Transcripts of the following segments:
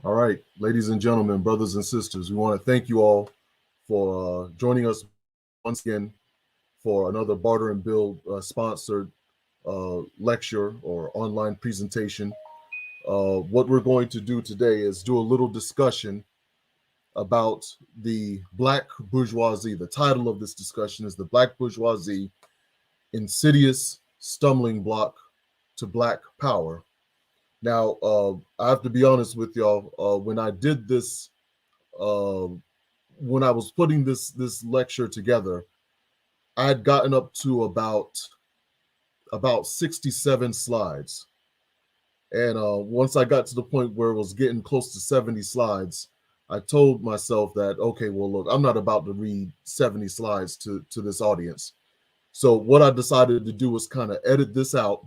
All right, ladies and gentlemen, brothers and sisters, we want to thank you all for joining us once again for another Barter and Build sponsored lecture or online presentation. What we're going to do today is do a little discussion about the Black bourgeoisie. The title of this discussion is The Black Bourgeoisie: Insidious Stumbling Block to Black Power. Now, I have to be honest with y'all. When I did this, uh, when I was putting this lecture together, I had gotten up to about 67 slides, and once I got to the point where it was getting close to 70 slides, I told myself that okay, well, look, I'm not about to read 70 slides to this audience. So what I decided to do was kind of edit this out,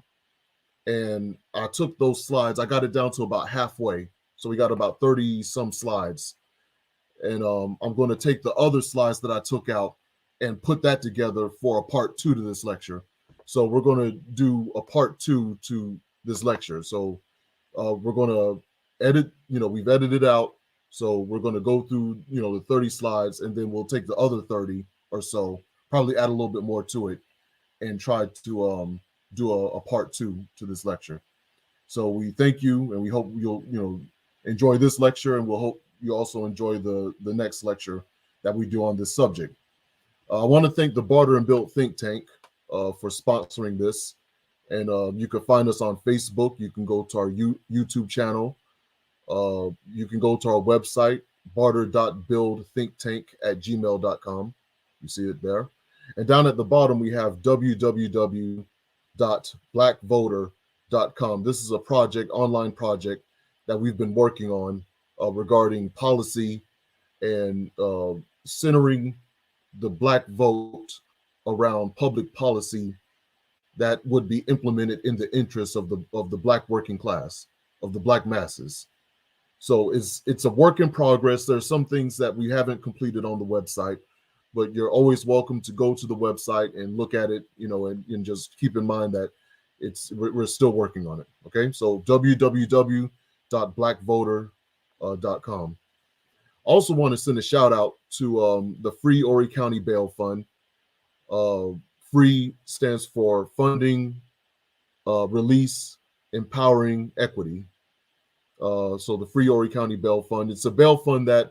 and I took those slides. I got it down to about halfway, so we got about 30 some slides, and I'm going to take the other slides that I took out and put that together for a part two to this lecture. So we're going to do a part two to this lecture. So we're going to edit, we've edited out. So we're going to go through, the 30 slides, and then we'll take the other 30 or so, probably add a little bit more to it, and try to do a part two to this lecture. So we thank you, and we hope you'll, enjoy this lecture, and we'll hope you also enjoy the next lecture that we do on this subject. I want to thank the Barter and Build think tank for sponsoring this. And you can find us on Facebook. You can go to our YouTube channel. You can go to our website, barter.buildthinktank@gmail.com. You see it there. And down at the bottom, we have www.blackvoter.com. This is a online project that we've been working on regarding policy and centering the Black vote around public policy that would be implemented in the interests of the Black working class, of the Black masses. So it's a work in progress. There's some things that we haven't completed on the website, but you're always welcome to go to the website and look at it, and just keep in mind that we're still working on it. Okay, so www.blackvoter.com. Also want to send a shout out to the Free Horry County Bail Fund. Free stands for funding, release, empowering equity. So the Free Horry County Bail Fund. It's a bail fund that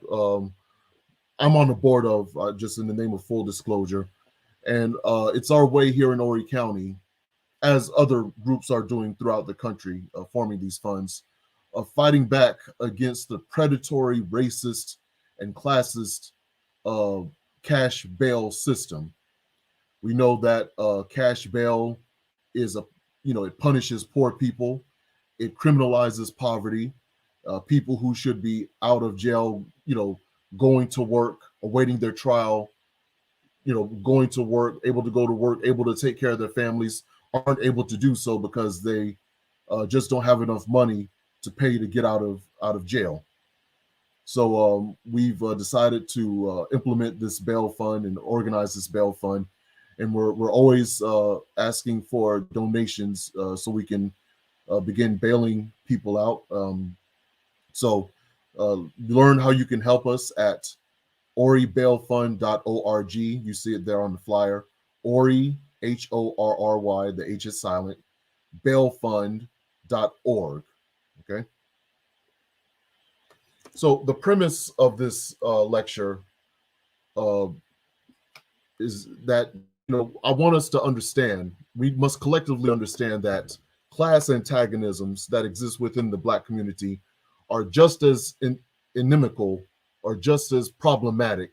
I'm on the board of, just in the name of full disclosure. And it's our way here in Horry County, as other groups are doing throughout the country, forming these funds, of fighting back against the predatory, racist, and classist cash bail system. We know that cash bail is it punishes poor people, it criminalizes poverty, people who should be out of jail, going to work, awaiting their trial, going to work, able to go to work, able to take care of their families, aren't able to do so because they just don't have enough money to pay to get out of jail. So we've decided to implement this bail fund and organize this bail fund, and we're always asking for donations so we can begin bailing people out. So learn how you can help us at oribailfund.org. You see it there on the flyer. Horry, Horry, the H is silent, bailfund.org. Okay. So the premise of this lecture is that, I want us to understand, we must collectively understand that class antagonisms that exist within the Black community are just as inimical or just as problematic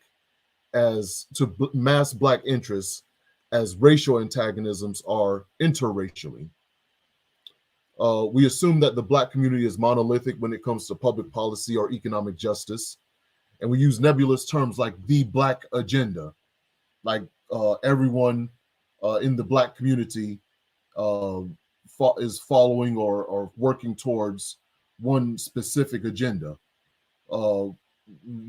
as to mass Black interests as racial antagonisms are interracially. We assume that the Black community is monolithic when it comes to public policy or economic justice, and we use nebulous terms like the Black agenda, like everyone in the Black community is following or working towards one specific agenda.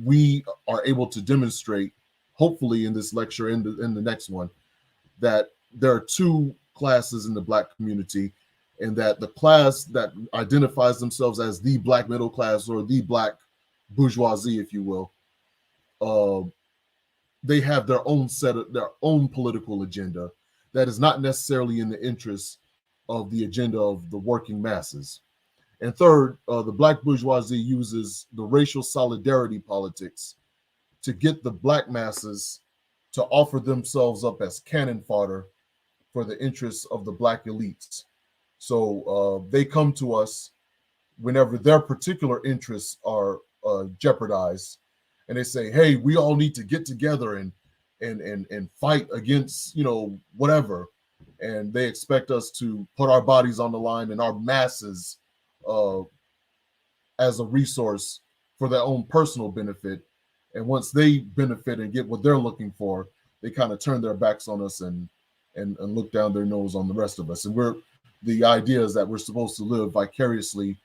We are able to demonstrate, hopefully in this lecture, in the next one, that there are two classes in the Black community, and that the class that identifies themselves as the black middle class or the black bourgeoisie, if you will, they have their own their own political agenda that is not necessarily in the interest of the agenda of the working masses. And third, the black bourgeoisie uses the racial solidarity politics to get the black masses to offer themselves up as cannon fodder for the interests of the black elites. So they come to us whenever their particular interests are jeopardized, and they say, "Hey, we all need to get together and fight against whatever," and they expect us to put our bodies on the line and our masses as a resource for their own personal benefit. And once they benefit and get what they're looking for, they kind of turn their backs on us and look down their nose on the rest of us. And the idea is that we're supposed to live vicariously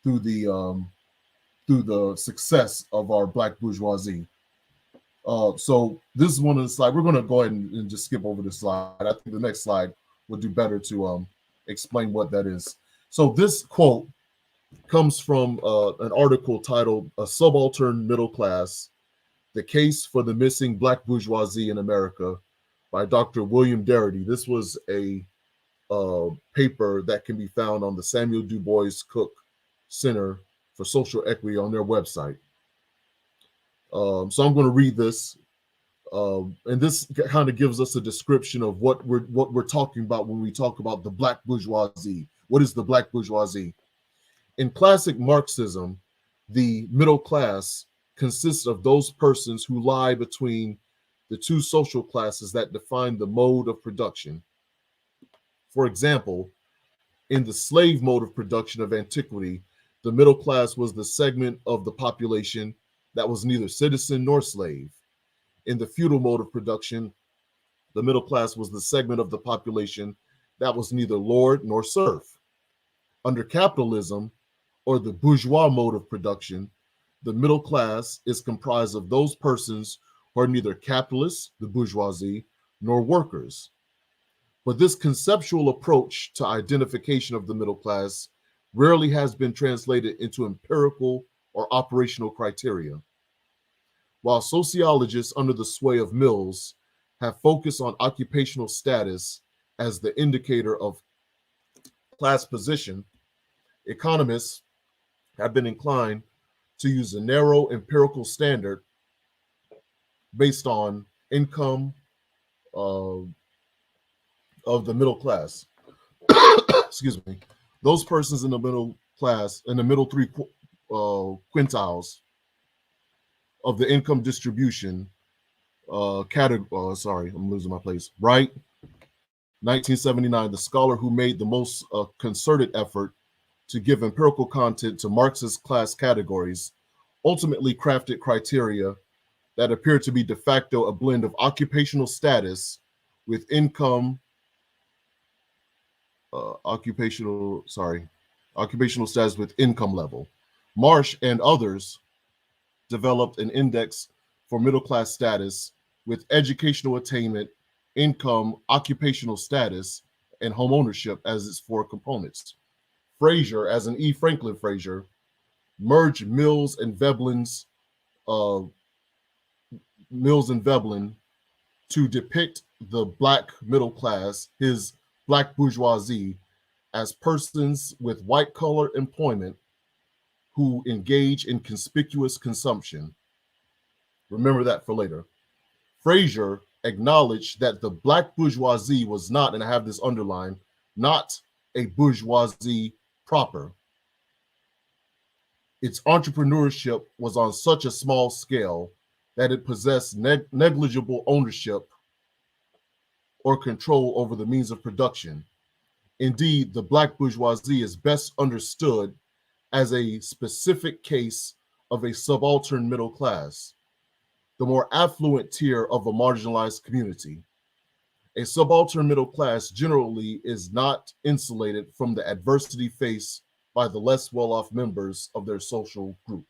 through the success of our black bourgeoisie. So this is one of the slides. We're going to go ahead and just skip over this slide. I think the next slide would do better to explain what that is. So this quote comes from an article titled "A Subaltern Middle Class: The Case for the Missing Black Bourgeoisie in America" by Dr. William Darity. This was a paper that can be found on the Samuel Du Bois Cook Center for Social Equity on their website. So I'm going to read this, and this kind of gives us a description of what we're talking about when we talk about the black bourgeoisie. What is the black bourgeoisie? In classic Marxism, the middle class consists of those persons who lie between the two social classes that define the mode of production. For example, in the slave mode of production of antiquity, the middle class was the segment of the population that was neither citizen nor slave. In the feudal mode of production, the middle class was the segment of the population that was neither lord nor serf. Under capitalism, or the bourgeois mode of production, the middle class is comprised of those persons who are neither capitalists, the bourgeoisie, nor workers. But this conceptual approach to identification of the middle class rarely has been translated into empirical or operational criteria. While sociologists under the sway of Mills have focused on occupational status as the indicator of class position, economists have been inclined to use a narrow empirical standard based on income of the middle class. Excuse me. Those persons in the middle class, in the middle three quintiles of the income distribution category. Sorry, I'm losing my place. Wright, 1979, the scholar who made the most concerted effort to give empirical content to Marxist class categories, ultimately crafted criteria that appeared to be de facto a blend of occupational status with income, occupational status with income level. Marsh and others developed an index for middle class status with educational attainment, income, occupational status, and home ownership as its four components. Fraser, as in E. Franklin Fraser, merged Mills and Veblen to depict the black middle class, his black bourgeoisie, as persons with white collar employment who engage in conspicuous consumption. Remember that for later. Fraser acknowledged that the black bourgeoisie was not, and I have this underlined, not a bourgeoisie proper. Its entrepreneurship was on such a small scale that it possessed negligible ownership or control over the means of production. Indeed, the black bourgeoisie is best understood as a specific case of a subaltern middle class, the more affluent tier of a marginalized community. A subaltern middle class generally is not insulated from the adversity faced by the less well-off members of their social group.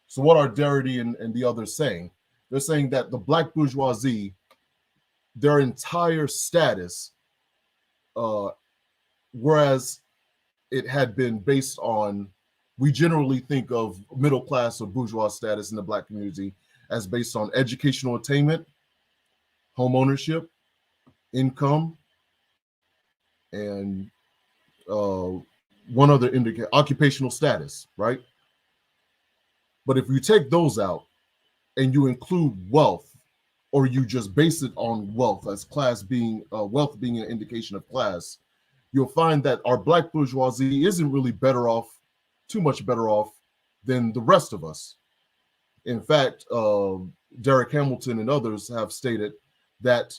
So what are Darity and the others saying? They're saying that the black bourgeoisie, their entire status, whereas it had been based on, we generally think of middle class or bourgeois status in the Black community as based on educational attainment, home ownership, income, and uh, one other indicator, occupational status, right? But if you take those out and you include wealth, or you just base it on wealth as class being wealth being an indication of class, you'll find that our Black bourgeoisie isn't really better off, too much better off than the rest of us. In fact, Derek Hamilton and others have stated that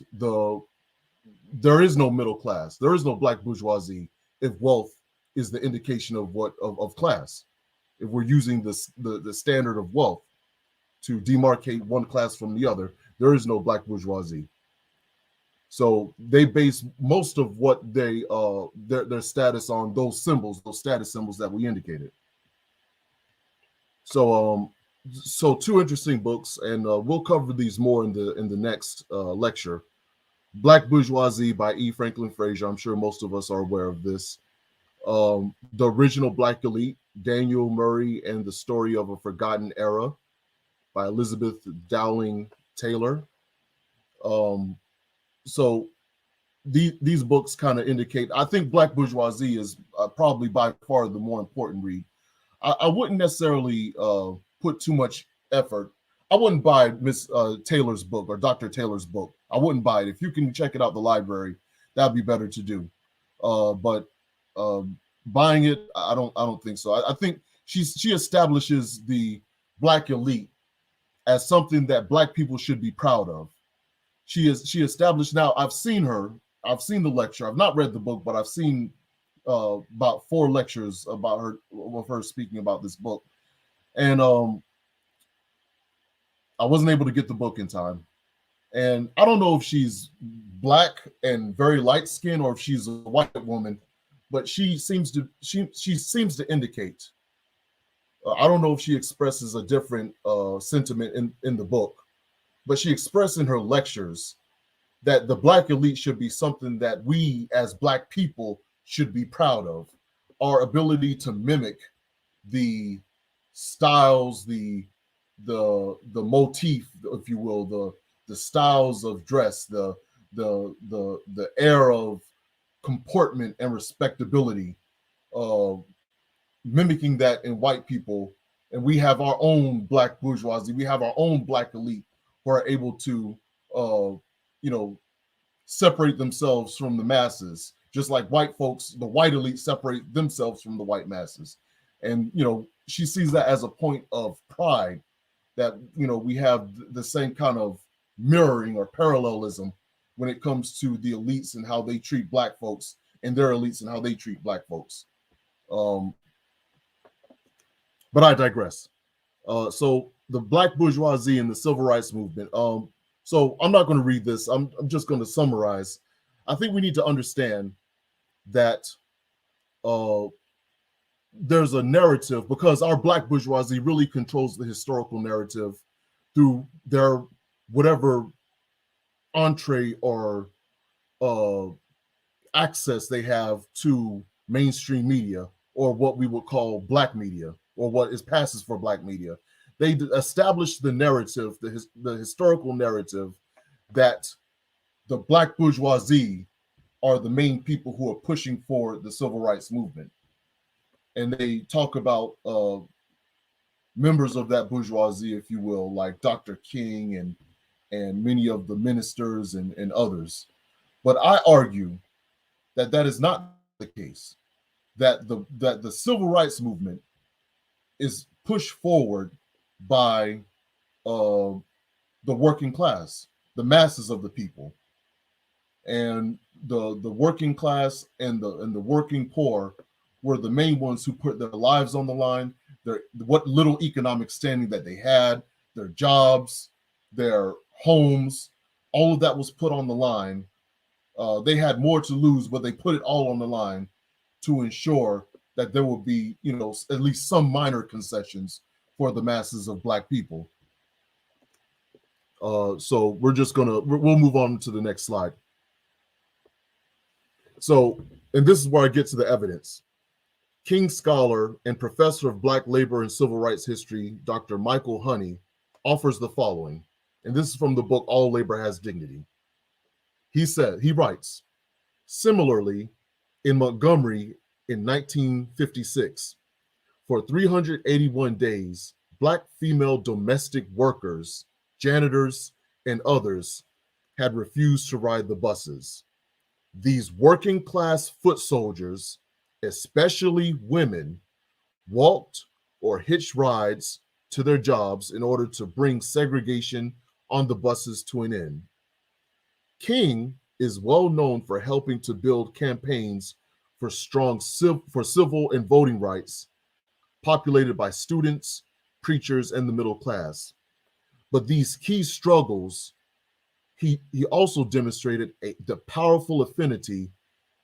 there is no middle class, there is no Black bourgeoisie if wealth is the indication of of class. If we're using the standard of wealth to demarcate one class from the other, there is no Black bourgeoisie. So they base most of what they their status on those symbols, those status symbols that we indicated. So so two interesting books, and we'll cover these more in the next lecture. Black Bourgeoisie by E. Franklin Frazier. I'm sure most of us are aware of this. The Original Black Elite, Daniel Murray and the Story of a Forgotten Era by Elizabeth Dowling Taylor. So these books kind of indicate, I think Black Bourgeoisie is probably by far the more important read. I wouldn't necessarily put too much effort. I wouldn't buy Miss Taylor's book or Dr. Taylor's book. I wouldn't buy it. If you can check it out in the library, that'd be better to do. But buying it, I don't think so. I think she establishes the Black elite as something that Black people should be proud of. She established. Now I've seen the lecture. I've not read the book, but I've seen about 4 lectures about her, of her speaking about this book, and I wasn't able to get the book in time. And I don't know if she's Black and very light skinned or if she's a white woman, but she seems to indicate. I don't know if she expresses a different sentiment in the book, but she expressed in her lectures that the Black elite should be something that we as Black people should be proud of. Our ability to mimic the styles, the motif, if you will, the styles of dress, the air of comportment and respectability, mimicking that in white people. And we have our own Black bourgeoisie, we have our own Black elite who are able to separate themselves from the masses, just like white folks, the white elite separate themselves from the white masses. And she sees that as a point of pride, that we have the same kind of mirroring or parallelism when it comes to the elites and how they treat Black folks, and their elites and how they treat Black folks. But I digress. So the Black bourgeoisie and the civil rights movement. So I'm not going to read this. I'm just going to summarize. I think we need to understand that there's a narrative, because our Black bourgeoisie really controls the historical narrative through their whatever entree or access they have to mainstream media, or what we would call Black media, or what passes for Black media. They establish the narrative, the historical narrative, that the Black bourgeoisie are the main people who are pushing for the civil rights movement. And they talk about members of that bourgeoisie, if you will, like Dr. King and many of the ministers and others. But I argue that is not the case. That the civil rights movement is pushed forward by the working class, the masses of the people, and the working class and the working poor were the main ones who put their lives on the line, what little economic standing that they had, their jobs, their homes, all of that was put on the line. They had more to lose, but they put it all on the line to ensure that there would be, at least some minor concessions for the masses of Black people. So we'll move on to the next slide. So, and this is where I get to the evidence. King scholar and professor of Black labor and civil rights history, Dr. Michael Honey, offers the following, and this is from the book All Labor Has Dignity. He writes, similarly, in Montgomery in 1956, for 381 days, Black female domestic workers, janitors, and others had refused to ride the buses. These working class foot soldiers, especially women, walked or hitched rides to their jobs in order to bring segregation on the buses to an end. King is well known for helping to build campaigns for civil and voting rights, populated by students, preachers, and the middle class. But these key struggles, he also demonstrated the powerful affinity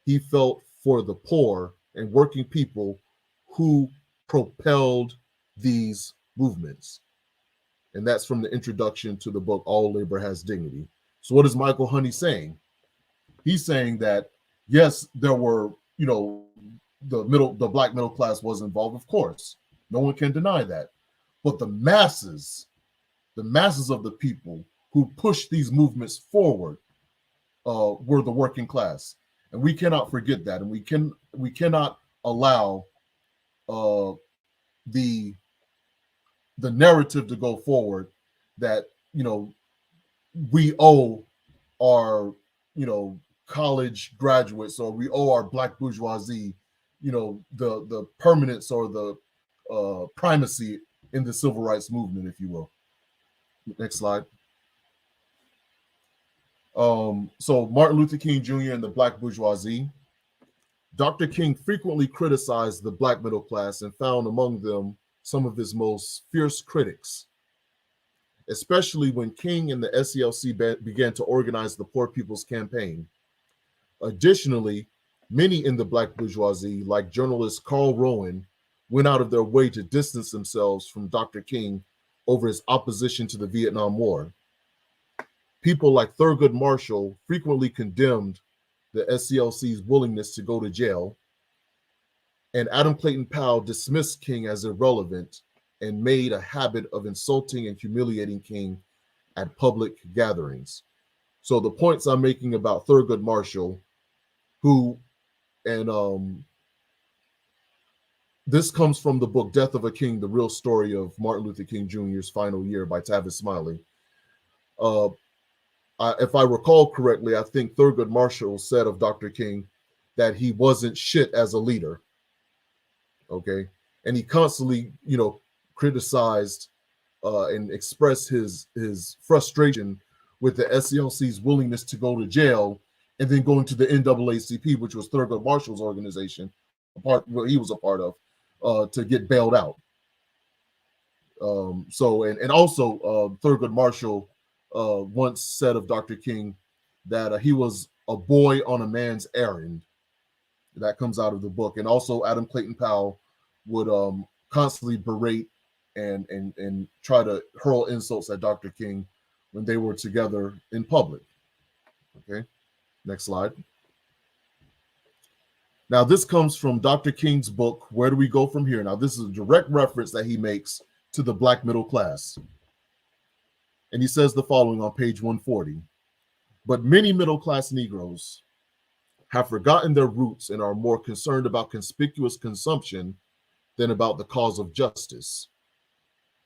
he felt for the poor and working people who propelled these movements. And that's from the introduction to the book, All Labor Has Dignity. So what is Michael Honey saying? He's saying that, yes, there were, the Black middle class was involved, of course. No one can deny that. But the masses of the people who pushed these movements forward were the working class. And we cannot forget that. And we cannot allow the narrative to go forward that, we owe our, college graduates, or we owe our Black bourgeoisie, the permanence or the primacy in the civil rights movement, if you will. Next slide. So Martin Luther King Jr. and the Black bourgeoisie. Dr. King frequently criticized the Black middle class and found among them some of his most fierce critics, especially when King and the SCLC began to organize the Poor People's Campaign. Additionally, many in the Black bourgeoisie, like journalist Carl Rowan, went out of their way to distance themselves from Dr. King over his opposition to the Vietnam War. People like Thurgood Marshall frequently condemned the SCLC's willingness to go to jail, and Adam Clayton Powell dismissed King as irrelevant and made a habit of insulting and humiliating King at public gatherings. So the points I'm making about Thurgood Marshall, this comes from the book Death of a King, the real story of Martin Luther King Jr.'s final year by Tavis Smiley. If I recall correctly, I think Thurgood Marshall said of Dr. King that he wasn't shit as a leader. Okay. And he constantly, criticized and expressed his frustration with the SCLC's willingness to go to jail and then going to the NAACP, which was Thurgood Marshall's organization, he was a part of, to get bailed out. And also Thurgood Marshall once said of Dr. King that he was a boy on a man's errand. That comes out of the book. And also Adam Clayton Powell would constantly berate and try to hurl insults at Dr. King when they were together in public. Okay, next slide. Now this comes from Dr. King's book, Where Do We Go From Here? Now this is a direct reference that he makes to the Black middle class. And he says the following on page 140. But many middle-class Negroes have forgotten their roots and are more concerned about conspicuous consumption than about the cause of justice.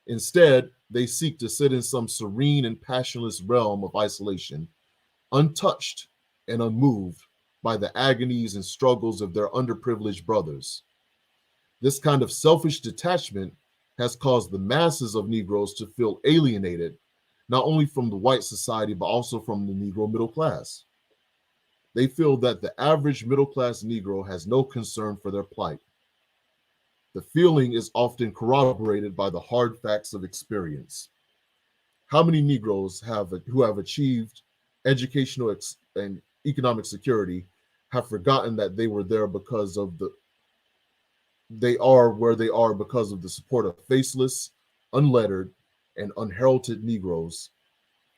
Instead, they seek to sit in some serene and passionless realm of isolation, untouched and unmoved by the agonies and struggles of their underprivileged brothers. This kind of selfish detachment has caused the masses of Negroes to feel alienated, not only from the white society, but also from the Negro middle class. They feel that the average middle-class Negro has no concern for their plight. The feeling is often corroborated by the hard facts of experience. How many Negroes who have achieved educational and economic security have forgotten that they were there because of they are where they are because of the support of faceless, unlettered, and unheralded Negroes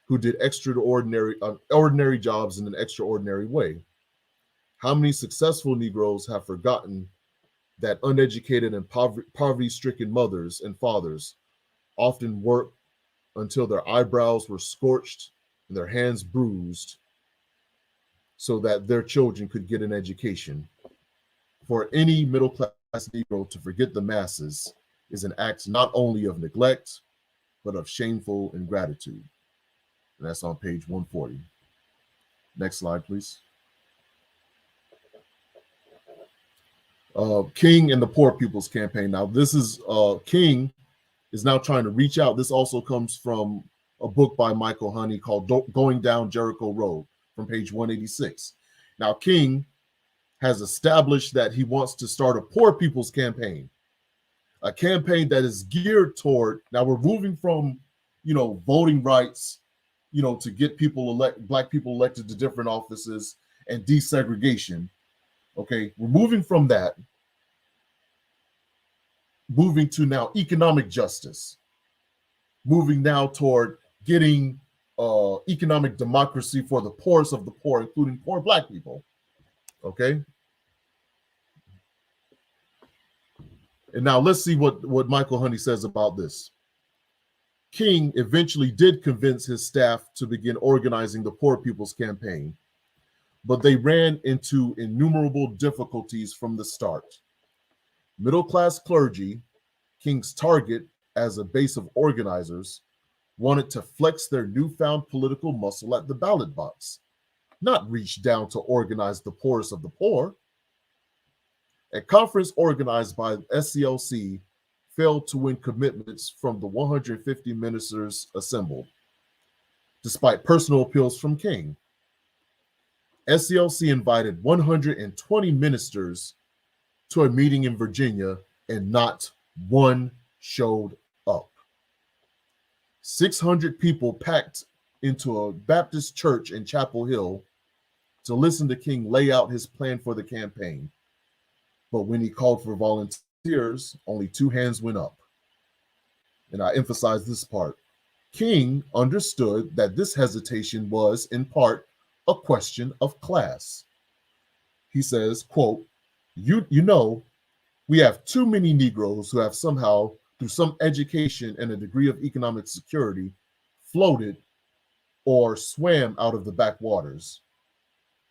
who did ordinary jobs in an extraordinary way? How many successful Negroes have forgotten that uneducated and poverty-stricken mothers and fathers often worked until their eyebrows were scorched and their hands bruised so that their children could get an education. For any middle-class Negro to forget the masses is an act not only of neglect, but of shameful ingratitude. And that's on page 140. Next slide, please. King and the Poor People's Campaign. Now, this is King is now trying to reach out. This also comes from a book by Michael Honey called Going Down Jericho Road from page 186. Now, King has established that he wants to start a poor people's campaign, a campaign that is geared toward, now we're moving from, voting rights, to get black people elected to different offices and desegregation. Okay, we're moving from that, moving to now economic justice, moving now toward getting economic democracy for the poorest of the poor, including poor black people. Okay. And now let's see what Michael Honey says about this. King eventually did convince his staff to begin organizing the Poor People's Campaign, but they ran into innumerable difficulties from the start. Middle-class clergy, King's target as a base of organizers, wanted to flex their newfound political muscle at the ballot box, not reach down to organize the poorest of the poor. A conference organized by SCLC failed to win commitments from the 150 ministers assembled, despite personal appeals from King. SCLC invited 120 ministers to a meeting in Virginia, and not one showed up. 600 people packed into a Baptist church in Chapel Hill to listen to King lay out his plan for the campaign. But when he called for volunteers, only 2 hands went up. And I emphasize this part. King understood that this hesitation was, in part, a question of class. He says, quote, you know, we have too many Negroes who have somehow, through some education and a degree of economic security, floated or swam out of the backwaters.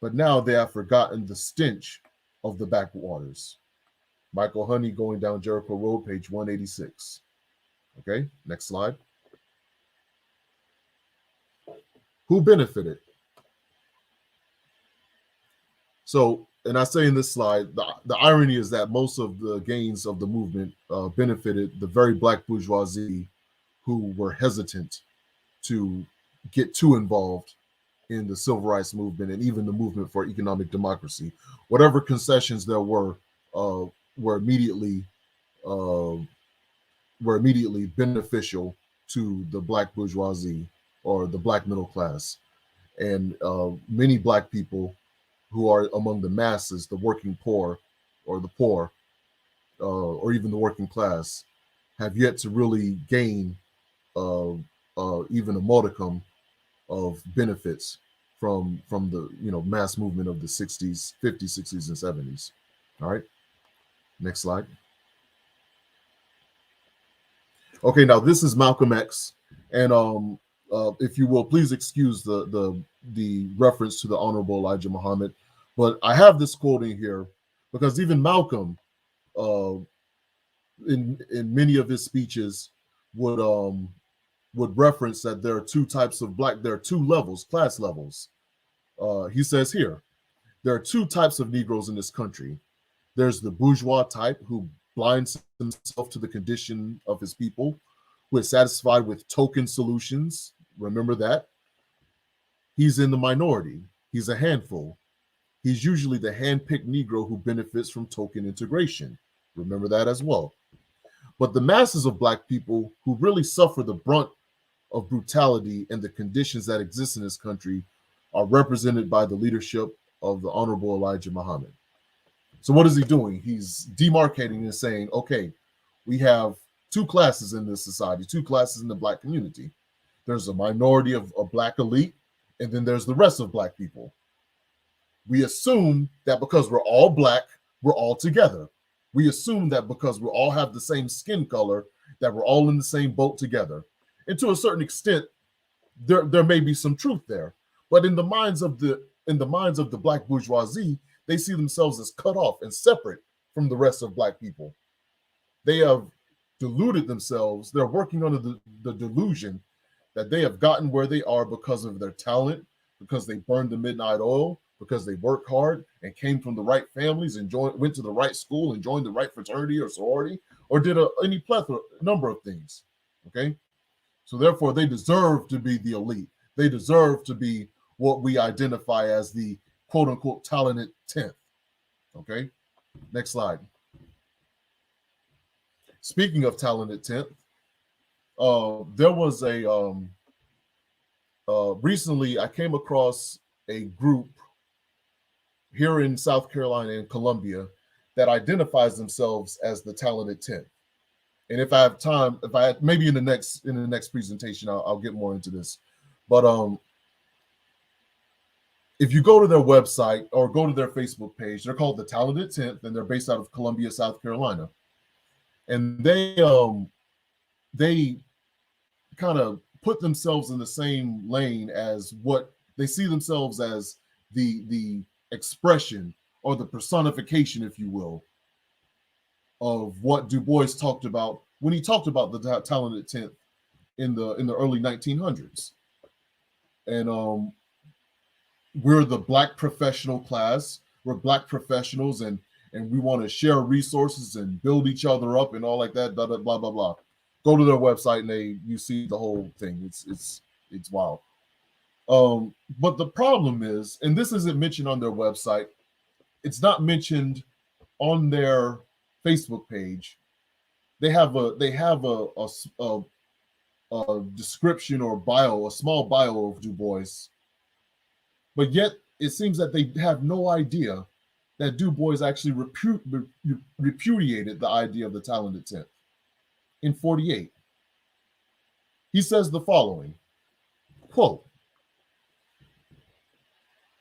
But now they have forgotten the stench of the backwaters. Michael Honey, Going Down Jericho Road, page 186. Okay, next slide. Who benefited? So, and I say in this slide, the irony is that most of the gains of the movement benefited the very black bourgeoisie who were hesitant to get too involved in the civil rights movement and even the movement for economic democracy. Whatever concessions there were immediately beneficial to the black bourgeoisie or the black middle class. And many black people who are among the masses, the working poor or the poor, or even the working class, have yet to really gain even a modicum of benefits from the mass movement of the 60s, 50s, 60s, and 70s. All right, next slide. Okay, now this is Malcolm X, and if you will, please excuse the reference to the Honorable Elijah Muhammad, but I have this quote in here because even Malcolm, in many of his speeches, would reference that there are 2 types of black. There are 2 levels, class levels. He says here, there are 2 types of Negroes in this country. There's the bourgeois type who blinds himself to the condition of his people, who is satisfied with token solutions. Remember that. He's in the minority. He's a handful. He's usually the hand-picked Negro who benefits from token integration. Remember that as well. But the masses of black people who really suffer the brunt of brutality and the conditions that exist in this country are represented by the leadership of the Honorable Elijah Muhammad. So what is he doing? He's demarcating and saying, okay, we have 2 classes in this society, 2 classes in the black community. There's a minority of a black elite, and then there's the rest of black people. We assume that because we're all black, we're all together. We assume that because we all have the same skin color, that we're all in the same boat together. And to a certain extent, there may be some truth there. But in the minds of the black bourgeoisie, they see themselves as cut off and separate from the rest of black people. They have deluded themselves. They're working under the delusion that they have gotten where they are because of their talent, because they burned the midnight oil, because they worked hard and came from the right families and went to the right school and joined the right fraternity or sorority, or did any plethora number of things. Okay, so therefore they deserve to be the elite. They deserve to be what we identify as the quote unquote talented 10th. Okay, next slide. Speaking of talented 10th, there was recently I came across a group here in South Carolina and Columbia that identifies themselves as the talented 10th. And if I have time, maybe in the next presentation, I'll get more into this. But if you go to their website or go to their Facebook page, they're called the Talented 10th, and they're based out of Columbia, South Carolina. And they kind of put themselves in the same lane as what they see themselves as the expression or the personification, if you will, of what Du Bois talked about when he talked about the talented 10th in the early 1900s. And we're the black professional class. We're black professionals, and we want to share resources and build each other up and all like that. Blah blah blah blah blah. Go to their website and you see the whole thing. It's wild. But the problem is, and this isn't mentioned on their website, it's not mentioned on their Facebook page. They have a description or bio, a small bio of Du Bois, but yet it seems that they have no idea that Du Bois actually repudiated the idea of the talented 10th in 1948. He says the following, quote,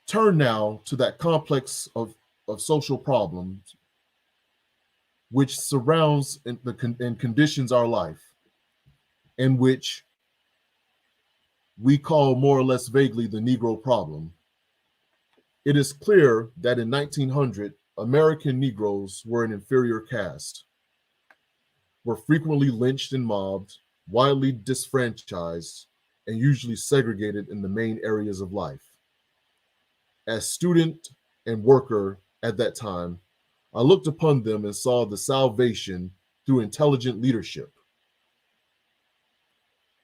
"Turn now to that complex of social problems which surrounds and conditions our life, and which we call more or less vaguely the Negro problem. It is clear that in 1900, American Negroes were an inferior caste, were frequently lynched and mobbed, widely disfranchised, and usually segregated in the main areas of life. As student and worker at that time, I looked upon them and saw the salvation through intelligent leadership.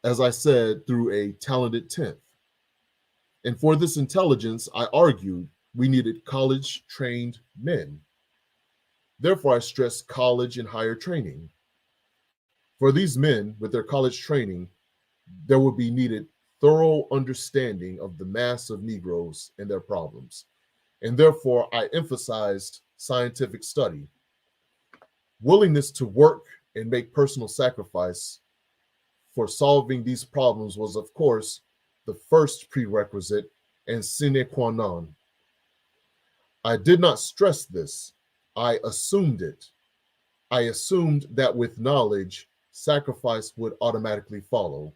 As I said, through a talented 10th. And for this intelligence, I argued we needed college-trained men. Therefore, I stressed college and higher training. For these men, with their college training, there would be needed thorough understanding of the mass of Negroes and their problems. And therefore, I emphasized scientific study. Willingness to work and make personal sacrifice for solving these problems was, of course, the first prerequisite and sine qua non. I did not stress this. I assumed it. I assumed that with knowledge, sacrifice would automatically follow.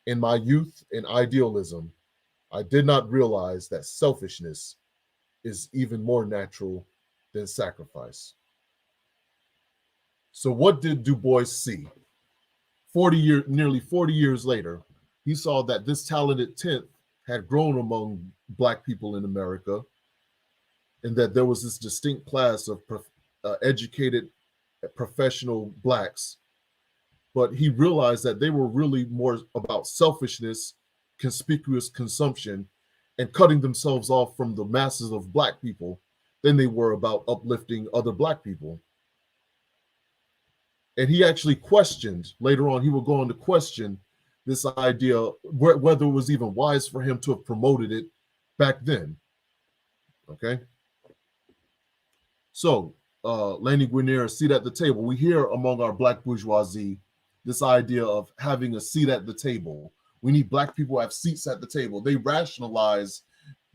In my youth and idealism, I did not realize that selfishness is even more natural than sacrifice." So what did Du Bois see? Nearly 40 years later, he saw that this talented 10th had grown among Black people in America, and that there was this distinct class of educated professional Blacks. But he realized that they were really more about selfishness, conspicuous consumption, and cutting themselves off from the masses of Black people than they were about uplifting other Black people. And he actually questioned, later on, he will go on to question this idea, whether it was even wise for him to have promoted it back then. Okay. So, Lanny Guinier, a seat at the table. We hear among our Black bourgeoisie this idea of having a seat at the table. We need Black people to have seats at the table. They rationalize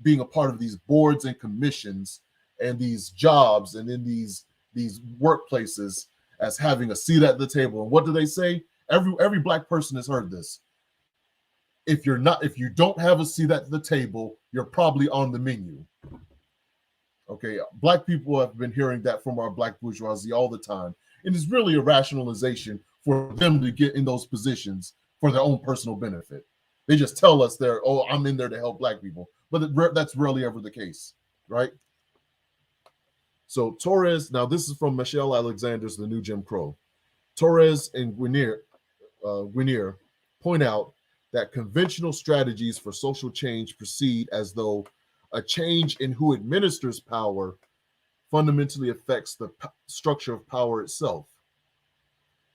being a part of these boards and commissions and these jobs and in these these workplaces as having a seat at the table. And what do they say? Every black person has heard this. If you don't have a seat at the table, you're probably on the menu. Okay, black people have been hearing that from our black bourgeoisie all the time. And it's really a rationalization for them to get in those positions for their own personal benefit. They just tell us I'm in there to help black people. But that's rarely ever the case, right? So Torres, now this is from Michelle Alexander's The New Jim Crow. Torres and Guinier point out that conventional strategies for social change proceed as though a change in who administers power fundamentally affects the structure of power itself.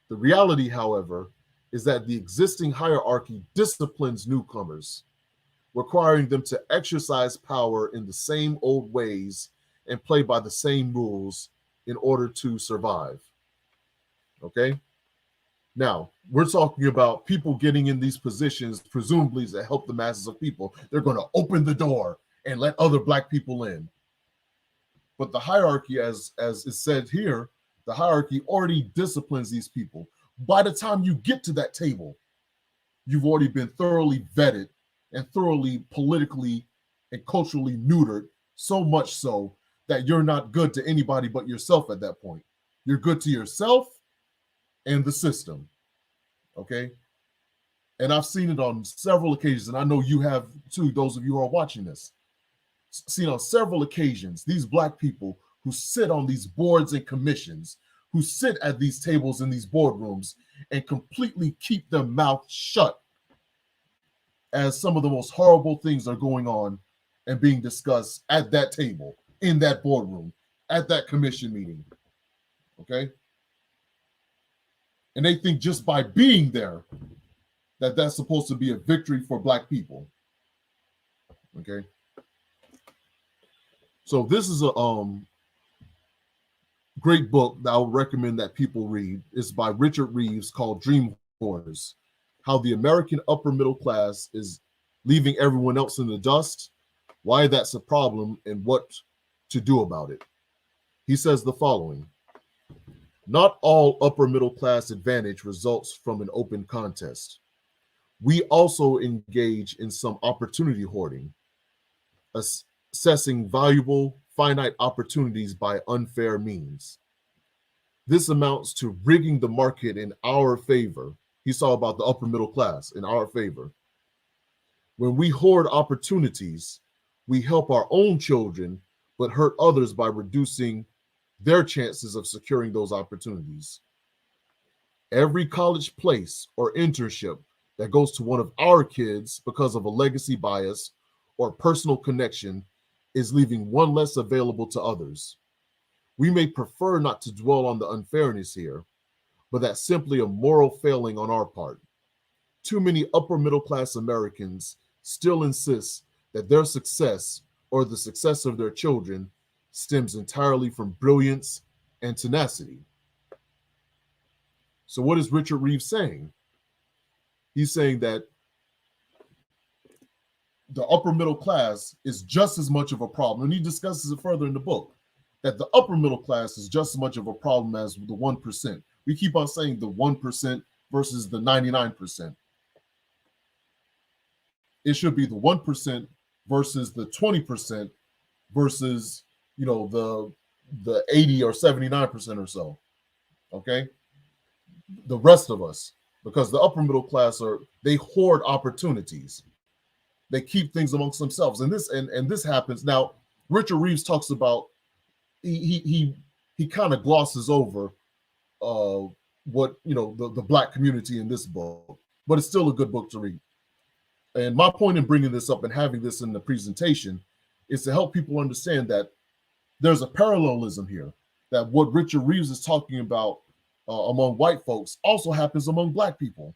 The reality, however, is that the existing hierarchy disciplines newcomers, requiring them to exercise power in the same old ways and play by the same rules in order to survive. Okay? Now, we're talking about people getting in these positions, presumably to help the masses of people. They're going to open the door and let other black people in. But the hierarchy, as is said here, the hierarchy already disciplines these people. By the time you get to that table, you've already been thoroughly vetted and thoroughly politically and culturally neutered, so much so that you're not good to anybody but yourself at that point. You're good to yourself and the system, okay? And I've seen it on several occasions, and I know you have too, those of you who are watching this. Seen on several occasions, these black people who sit on these boards and commissions, who sit at these tables in these boardrooms and completely keep their mouth shut as some of the most horrible things are going on and being discussed at that table, in that boardroom, at that commission meeting, okay? And they think just by being there that that's supposed to be a victory for black people, okay? So this is a great book that I would recommend that people read. It's by Richard Reeves called Dream Hoarders: How the American Upper Middle Class is Leaving Everyone Else in the Dust, Why That's a Problem, and What to Do About It. He says the following: not all upper middle class advantage results from an open contest. We also engage in some opportunity hoarding, assessing valuable, finite opportunities by unfair means. This amounts to rigging the market in our favor. He's talking about the upper middle class, in our favor. When we hoard opportunities, we help our own children, but hurt others by reducing their chances of securing those opportunities. Every college place or internship that goes to one of our kids because of a legacy bias or personal connection is leaving one less available to others. We may prefer not to dwell on the unfairness here, but that's simply a moral failing on our part. Too many upper middle class Americans still insist that their success or the success of their children stems entirely from brilliance and tenacity. So what is Richard Reeves saying? He's saying that the upper middle class is just as much of a problem, and he discusses it further in the book, that the upper middle class is just as much of a problem as the 1%. We keep on saying the 1% versus the 99%. It should be the 1% versus the 20% versus, you know, the 80 or 79% or so. Okay? The rest of us, because the upper middle class they hoard opportunities. They keep things amongst themselves. And this happens. Now, Richard Reeves talks about, he kind of glosses over what, you know, the black community in this book, but it's still a good book to read. And my point in bringing this up and having this in the presentation is to help people understand that there's a parallelism here, that what Richard Reeves is talking about among white folks also happens among black people,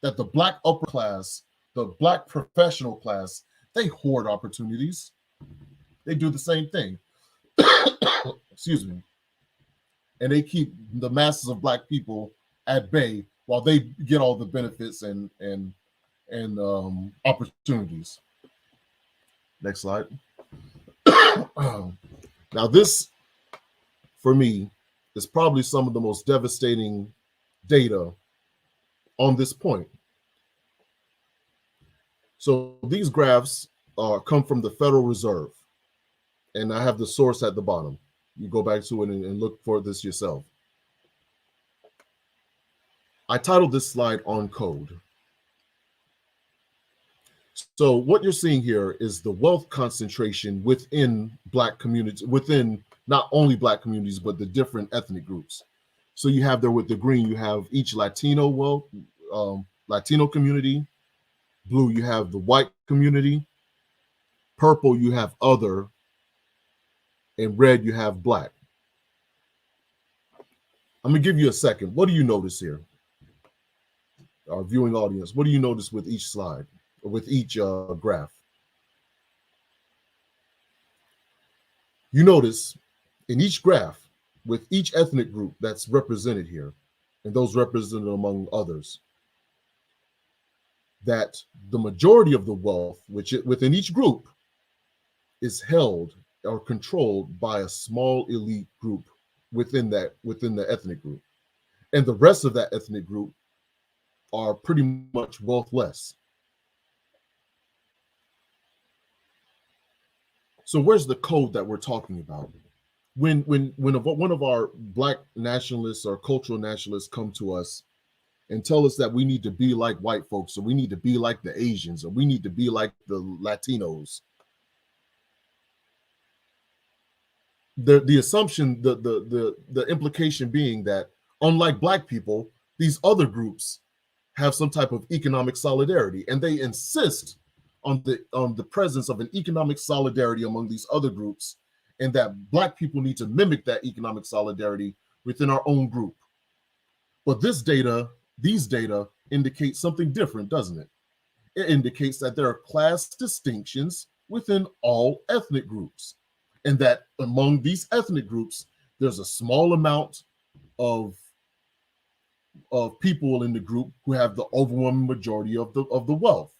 that the black upper class, the black professional class, they hoard opportunities. They do the same thing. Excuse me. And they keep the masses of black people at bay while they get all the benefits and opportunities. Next slide. Now this, for me, is probably some of the most devastating data on this point. So these graphs come from the Federal Reserve, and I have the source at the bottom. You go back to it and look for this yourself. I titled this slide "On Code." So what you're seeing here is the wealth concentration within Black communities, within not only Black communities, but the different ethnic groups. So you have there with the green, you have each Latino wealth, Latino community. Blue, you have the white community. Purple, you have other. And red, you have Black. I'm gonna give you a second. What do you notice here? Our viewing audience, what do you notice with each slide, or with each graph? You notice in each graph, with each ethnic group that's represented here, and those represented among others, that the majority of the wealth, within each group, is held or controlled by a small elite group within the ethnic group, and the rest of that ethnic group are pretty much wealthless. So where's the code that we're talking about? When one of our Black nationalists or cultural nationalists come to us and tell us that we need to be like white folks, or we need to be like the Asians, or we need to be like the Latinos, the assumption, the implication being that unlike Black people, these other groups have some type of economic solidarity, and they insist on the presence of an economic solidarity among these other groups, and that Black people need to mimic that economic solidarity within our own group. But these data indicate something different, doesn't it? It indicates that there are class distinctions within all ethnic groups, and that among these ethnic groups, there's a small amount of people in the group who have the overwhelming majority of the wealth,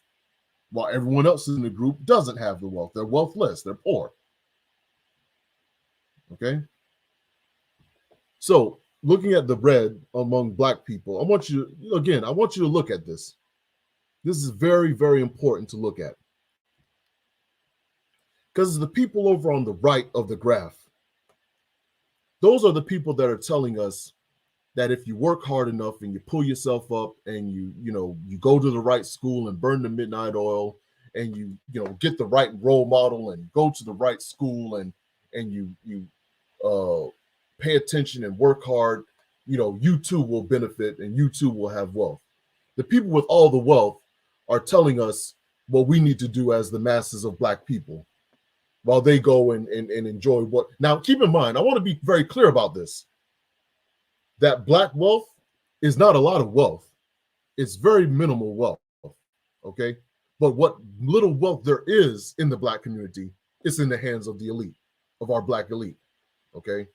while everyone else in the group doesn't have the wealth. They're wealthless, they're poor. Okay? So looking at the red among Black people, I want you to look at this. This is very, very important to look at. Because the people over on the right of the graph, those are the people that are telling us that if you work hard enough and you pull yourself up and you go to the right school and burn the midnight oil, and you get the right role model and go to the right school and you pay attention and work hard, you too will benefit and you too will have wealth. The people with all the wealth are telling us what we need to do as the masses of Black people, while they go and enjoy what. Now, keep in mind, I want to be very clear about this, that Black wealth is not a lot of wealth. It's very minimal wealth, okay? But what little wealth there is in the Black community is in the hands of the elite, of our Black elite, okay?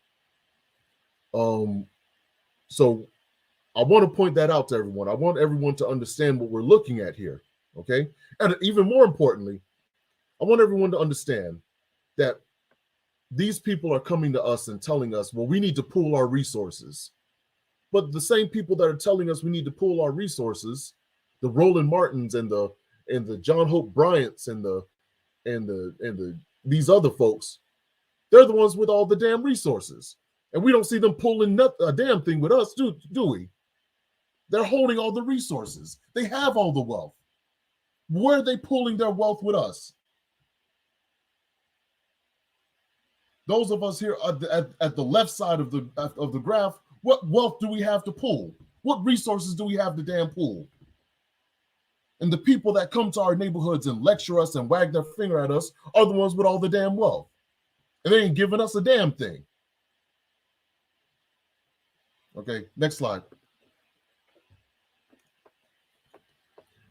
So I want to point that out to everyone. I want everyone to understand what we're looking at here, okay? And even more importantly, I want everyone to understand that these people are coming to us and telling us, well, we need to pool our resources. But the same people that are telling us we need to pool our resources, the Roland Martins and the John Hope Bryants and these other folks, they're the ones with all the damn resources. And we don't see them pulling a damn thing with us, do we? They're holding all the resources. They have all the wealth. Where are they pulling their wealth with us? Those of us here at the left side of the graph, what wealth do we have to pull? What resources do we have to damn pull? And the people that come to our neighborhoods and lecture us and wag their finger at us are the ones with all the damn wealth. And they ain't giving us a damn thing. Okay, next slide.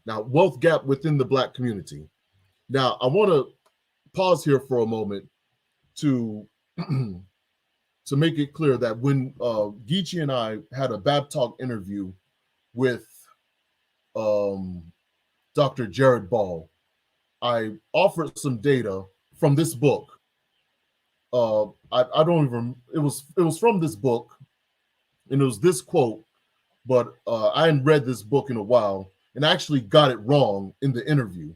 Now, wealth gap within the Black community. Now, I want to pause here for a moment to make it clear that when Geechee and I had a Bab Talk interview with Dr. Jared Ball, I offered some data from this book. I don't even. It was from this book, And it was this quote, but I hadn't read this book in a while, and I actually got it wrong in the interview.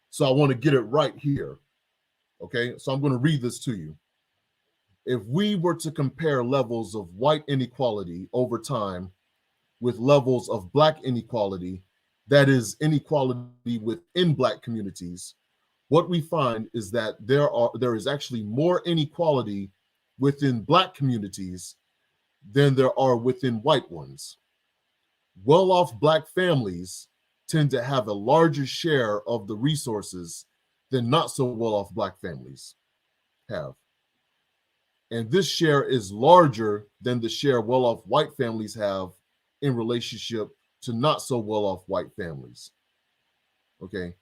So I want to get it right here. Okay, so I'm going to read this to you. If we were to compare levels of white inequality over time with levels of black inequality, that is, inequality within black communities, what we find is that there is actually more inequality within black communities than there are within white ones. Well-off black families tend to have a larger share of the resources than not so well-off black families have. And this share is larger than the share well-off white families have in relationship to not so well-off white families. Okay.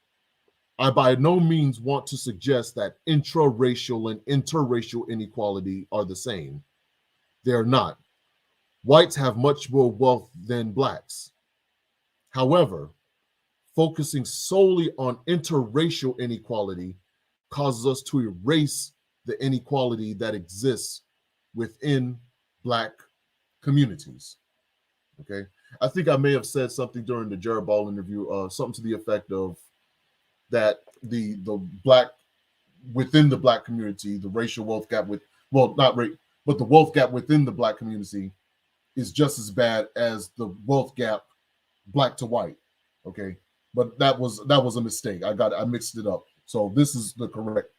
I by no means want to suggest that intraracial and interracial inequality are the same. They're not. Whites have much more wealth than blacks. However, focusing solely on interracial inequality causes us to erase the inequality that exists within black communities. Okay. I think I may have said something during the Jared Ball interview, something to the effect of that the black within the black community, the racial wealth gap with, well, not rate, but the wealth gap within the black community is just as bad as the wealth gap black to white. Okay. But that was a mistake. I mixed it up. So this is the correct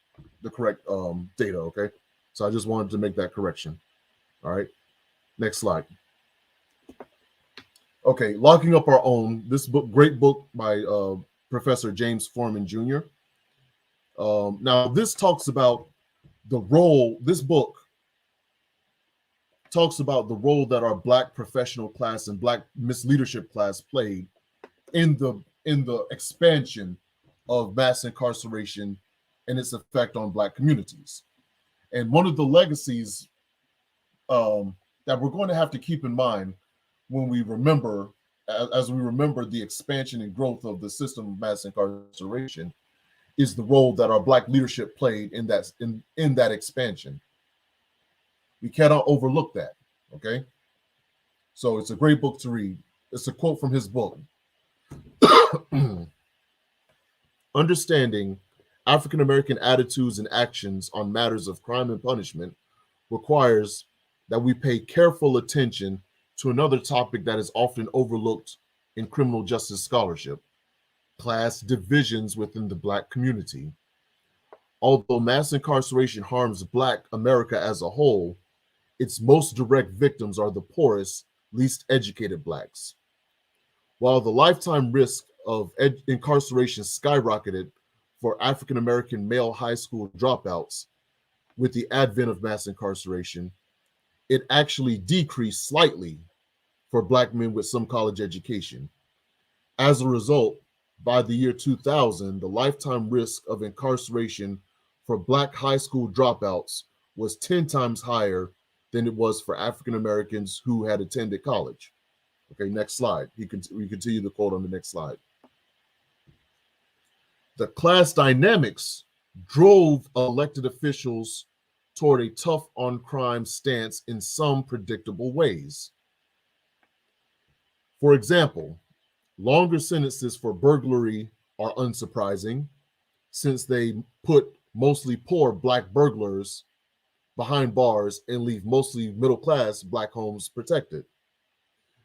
data. Okay. So I just wanted to make that correction. All right. Next slide. Okay, Locking Up Our Own. This book, great book by Professor James Foreman Jr. Now, this talks about the role. This book talks about the role that our black professional class and black misleadership class played in the expansion of mass incarceration and its effect on black communities. And one of the legacies that we're going to have to keep in mind when we remember, as we remember the expansion and growth of the system of mass incarceration, is the role that our black leadership played in that expansion. We cannot overlook that. Okay, so it's a great book to read. It's a quote from his book. Understanding African American attitudes and actions on matters of crime and punishment requires that we pay careful attention to another topic that is often overlooked in criminal justice scholarship: class divisions within the black community. Although mass incarceration harms Black America as a whole, its most direct victims are the poorest, least educated Blacks. While the lifetime risk of incarceration skyrocketed for African American male high school dropouts with the advent of mass incarceration, it actually decreased slightly for Black men with some college education. As a result, by the year 2000, the lifetime risk of incarceration for Black high school dropouts was 10 times higher than it was for African Americans who had attended college. Okay, next slide. We continue the quote on the next slide. The class dynamics drove elected officials toward a tough on crime stance in some predictable ways. For example, longer sentences for burglary are unsurprising, since they put mostly poor Black burglars behind bars and leave mostly middle-class Black homes protected.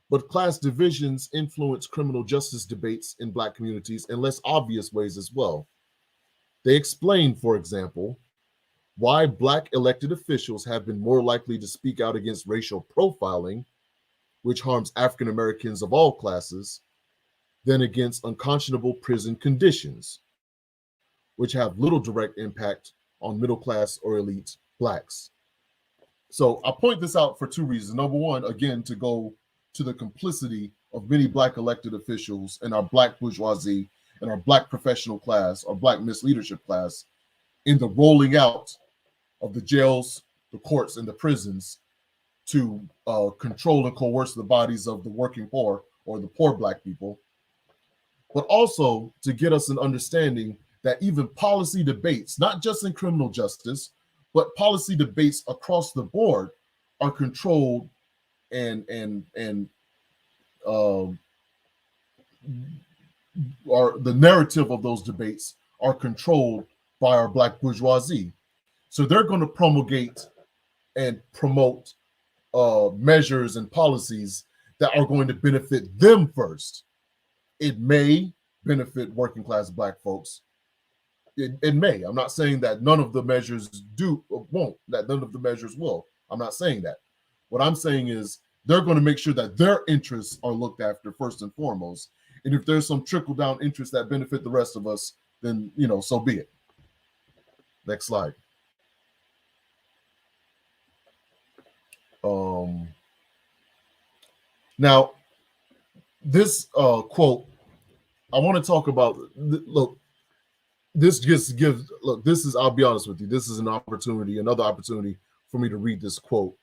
But class divisions influence criminal justice debates in Black communities in less obvious ways as well. They explain, for example, why Black elected officials have been more likely to speak out against racial profiling, which harms African Americans of all classes, than against unconscionable prison conditions, which have little direct impact on middle class or elite Blacks. So I point this out for two reasons. Number one, again, to go to the complicity of many Black elected officials and our Black bourgeoisie and our Black professional class, our Black misleadership class, in the rolling out of the jails, the courts, and the prisons to control and coerce the bodies of the working poor or the poor Black people, but also to get us an understanding that even policy debates, not just in criminal justice, but policy debates across the board, are controlled and um, are the narrative of those debates are controlled by our black bourgeoisie. So they're going to promulgate and promote measures and policies that are going to benefit them first. It may benefit working class black folks. It may. I'm not saying that none of the measures do or won't, that none of the measures will. I'm not saying that. What I'm saying is they're going to make sure that their interests are looked after first and foremost. And if there's some trickle down interests that benefit the rest of us, then, so be it. Next slide. Now, this quote, I want to talk about. Look, this just gives. Look, this is. I'll be honest with you. This is another opportunity for me to read this quote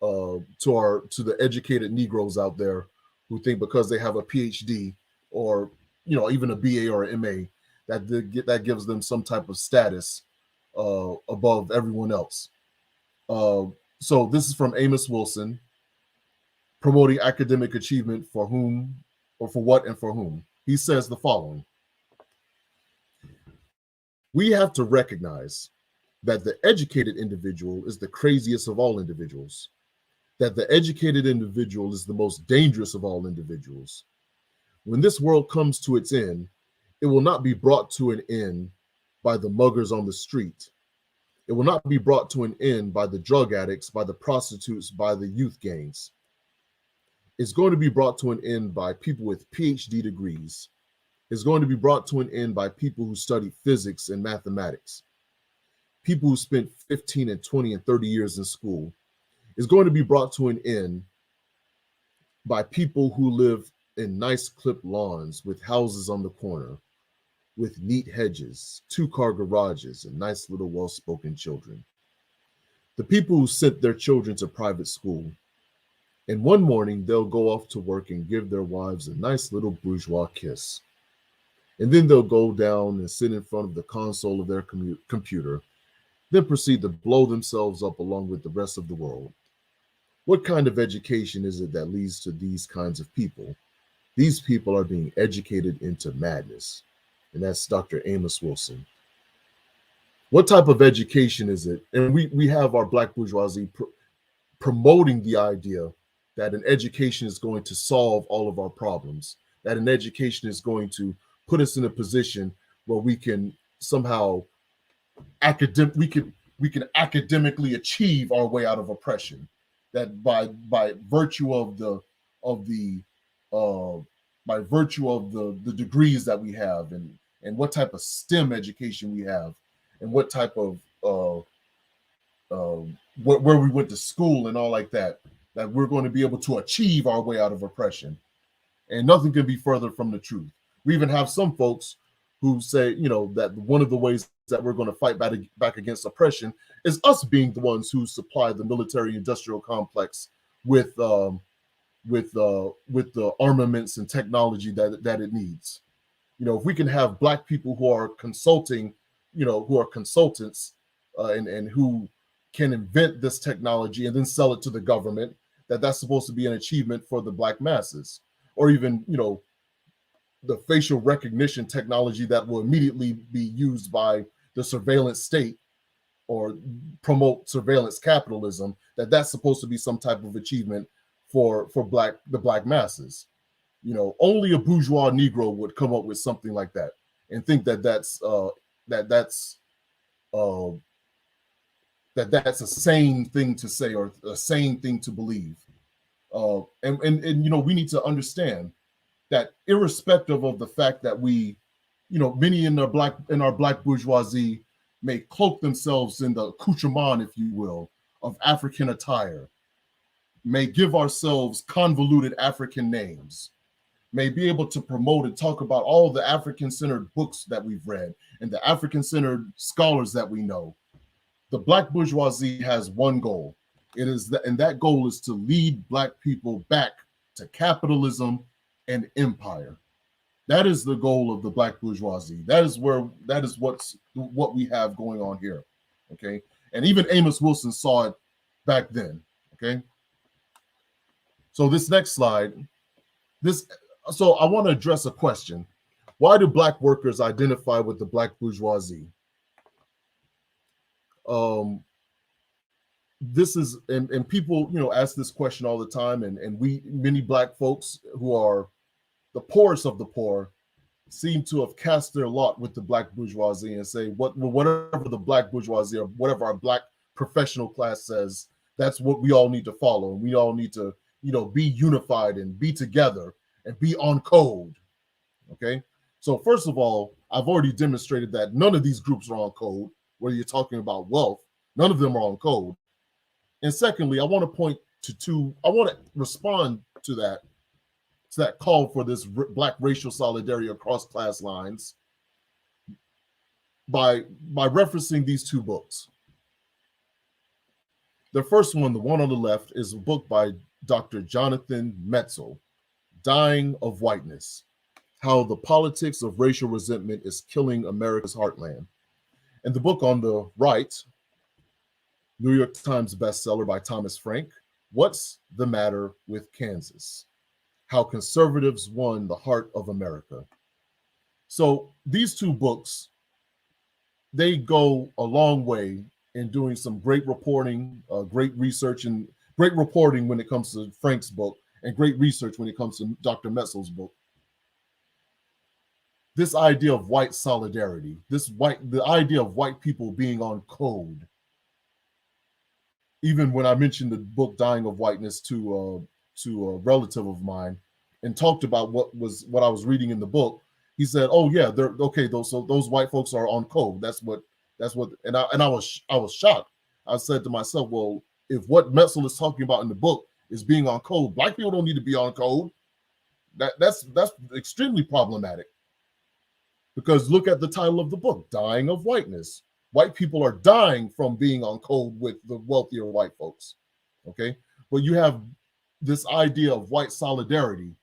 to the educated Negroes out there who think because they have a PhD or even a BA or an MA that gives them some type of status above everyone else. So this is from Amos Wilson, promoting academic achievement for whom, or for what and for whom. He says the following: we have to recognize that the educated individual is the craziest of all individuals, that the educated individual is the most dangerous of all individuals. When this world comes to its end, it will not be brought to an end by the muggers on the street. It will not be brought to an end by the drug addicts, by the prostitutes, by the youth gangs. It's going to be brought to an end by people with PhD degrees. It's going to be brought to an end by people who study physics and mathematics. People who spent 15 and 20 and 30 years in school. It's going to be brought to an end by people who live in nice clipped lawns with houses on the corner, with neat hedges, 2-car garages, and nice little well-spoken children. The people who sent their children to private school, and one morning they'll go off to work and give their wives a nice little bourgeois kiss. And then they'll go down and sit in front of the console of their computer, then proceed to blow themselves up along with the rest of the world. What kind of education is it that leads to these kinds of people? These people are being educated into madness. And that's Dr. Amos Wilson. What type of education is it? And we have our black bourgeoisie promoting the idea that an education is going to solve all of our problems, that an education is going to put us in a position where we can somehow we can academically achieve our way out of oppression, that by virtue of the degrees that we have, and what type of STEM education we have, and what type of where we went to school and all like that we're going to be able to achieve our way out of oppression. And nothing can be further from the truth. We even have some folks who say, that one of the ways that we're going to fight back against oppression is us being the ones who supply the military-industrial complex with the armaments and technology that it needs. If we can have black people who are consulting, who are consultants and who can invent this technology and then sell it to the government, that's supposed to be an achievement for the black masses. Or even, the facial recognition technology that will immediately be used by the surveillance state or promote surveillance capitalism, that's supposed to be some type of achievement for the black masses. Only a bourgeois Negro would come up with something like that and think that's a sane thing to say or a sane thing to believe. And we need to understand that irrespective of the fact that we, many in our black bourgeoisie may cloak themselves in the accoutrement, if you will, of African attire, may give ourselves convoluted African names, may be able to promote and talk about all the African-centered books that we've read and the African-centered scholars that we know. The black bourgeoisie has one goal. And that goal is to lead black people back to capitalism and empire. That is the goal of the black bourgeoisie. That is what we have going on here. Okay. And even Amos Wilson saw it back then. Okay. So this next slide, so I want to address a question. Why do Black workers identify with the Black bourgeoisie? This is, and people, ask this question all the time, and many Black folks who are the poorest of the poor seem to have cast their lot with the Black bourgeoisie and say, whatever the Black bourgeoisie or whatever our Black professional class says, that's what we all need to follow. And we all need to, be unified and be together and be on code. Okay. So first of all, I've already demonstrated that none of these groups are on code, whether you're talking about wealth, none of them are on code. And secondly, I want to respond to that call for this Black racial solidarity across class lines by referencing these two books. The first one, the one on the left, is a book by Dr. Jonathan Metzl, Dying of Whiteness: How the Politics of Racial Resentment is Killing America's Heartland. And the book on the right, New York Times bestseller by Thomas Frank, What's the Matter with Kansas? How Conservatives Won the Heart of America. So these two books, they go a long way in doing some great reporting, great research, and great reporting when it comes to Frank's book, and great research when it comes to Dr. Metzl's book. This idea of white solidarity, the idea of white people being on code. Even when I mentioned the book Dying of Whiteness to a relative of mine and talked about what I was reading in the book, he said, "Oh yeah, they're okay. Those white folks are on code. That's what." And I was shocked. I said to myself, "Well, if what Metzl is talking about in the book is being on code, Black people don't need to be on code. That's extremely problematic." Because look at the title of the book, Dying of Whiteness. White people are dying from being on code with the wealthier white folks. Okay, but you have this idea of white solidarity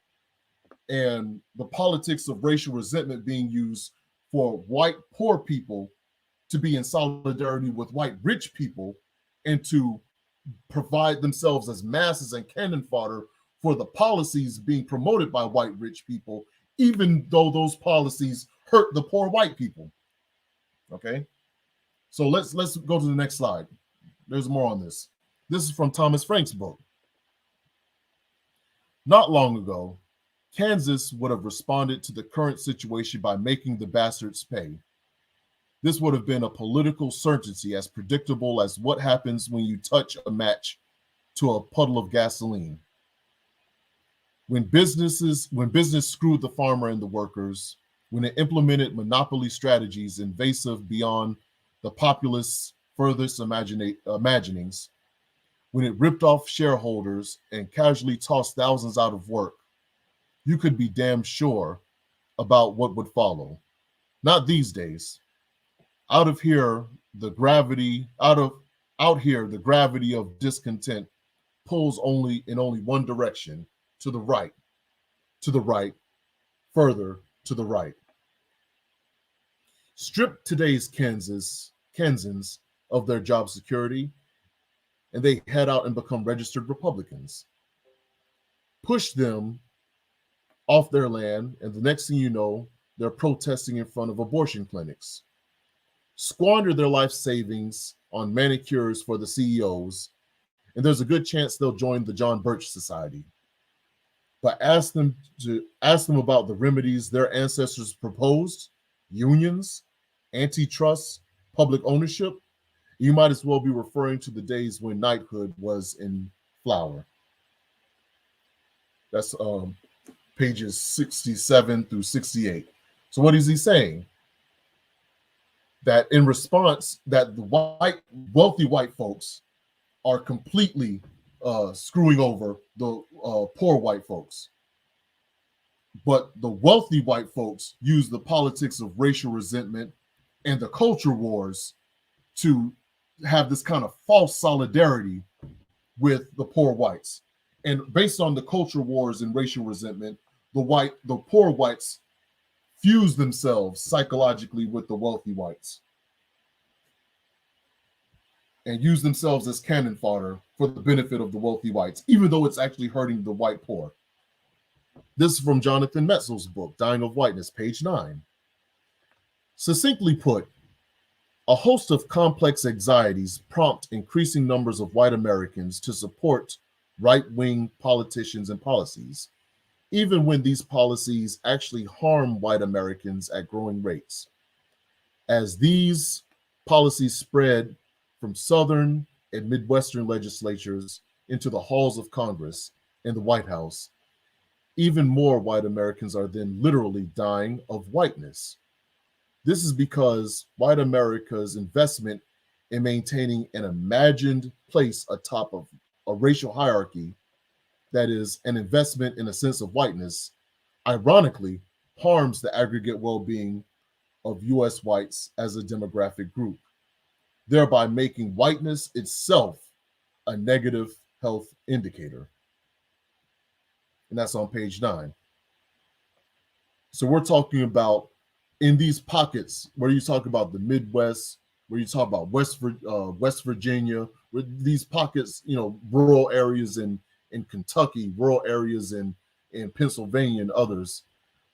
and the politics of racial resentment being used for white poor people to be in solidarity with white rich people and to provide themselves as masses and cannon fodder for the policies being promoted by white rich people, even though those policies hurt the poor white people. Okay, so let's go to the next slide. There's more on this. This is from Thomas Frank's book. Not long ago, Kansas would have responded to the current situation by making the bastards pay. This would have been a political certainty as predictable as what happens when you touch a match to a puddle of gasoline. When business screwed the farmer and the workers, when it implemented monopoly strategies invasive beyond the populist's furthest imaginings, when it ripped off shareholders and casually tossed thousands out of work, you could be damn sure about what would follow. Not these days. Out here, the gravity of discontent pulls in only one direction, to the right, further to the right. Strip today's Kansans of their job security, and they head out and become registered Republicans. Push them off their land, and the next thing you know, they're protesting in front of abortion clinics. Squander their life savings on manicures for the CEOs, and there's a good chance they'll join the John Birch Society. But ask them about the remedies their ancestors proposed: unions, antitrust, public ownership. You might as well be referring to the days when knighthood was in flower. That's pages 67 through 68. So what is he saying? That in response, that the wealthy white folks are completely screwing over the poor white folks. But the wealthy white folks use the politics of racial resentment and the culture wars to have this kind of false solidarity with the poor whites. And based on the culture wars and racial resentment, the poor whites fuse themselves psychologically with the wealthy whites. and use themselves as cannon fodder for the benefit of the wealthy whites, even though it's actually hurting the white poor. This is from Jonathan Metzl's book, Dying of Whiteness, page 9. Succinctly put, a host of complex anxieties prompt increasing numbers of white Americans to support right-wing politicians and policies, even when these policies actually harm white Americans at growing rates. As these policies spread from Southern and Midwestern legislatures into the halls of Congress and the White House, even more white Americans are then literally dying of whiteness. This is because white America's investment in maintaining an imagined place atop of a racial hierarchy, that is, an investment in a sense of whiteness, ironically harms the aggregate well-being of US whites as a demographic group, thereby making whiteness itself a negative health indicator. And that's on page 9. So we're talking about in these pockets where you talk about the Midwest, where you talk about West Virginia, where these pockets, rural areas in Kentucky, rural areas in Pennsylvania and others,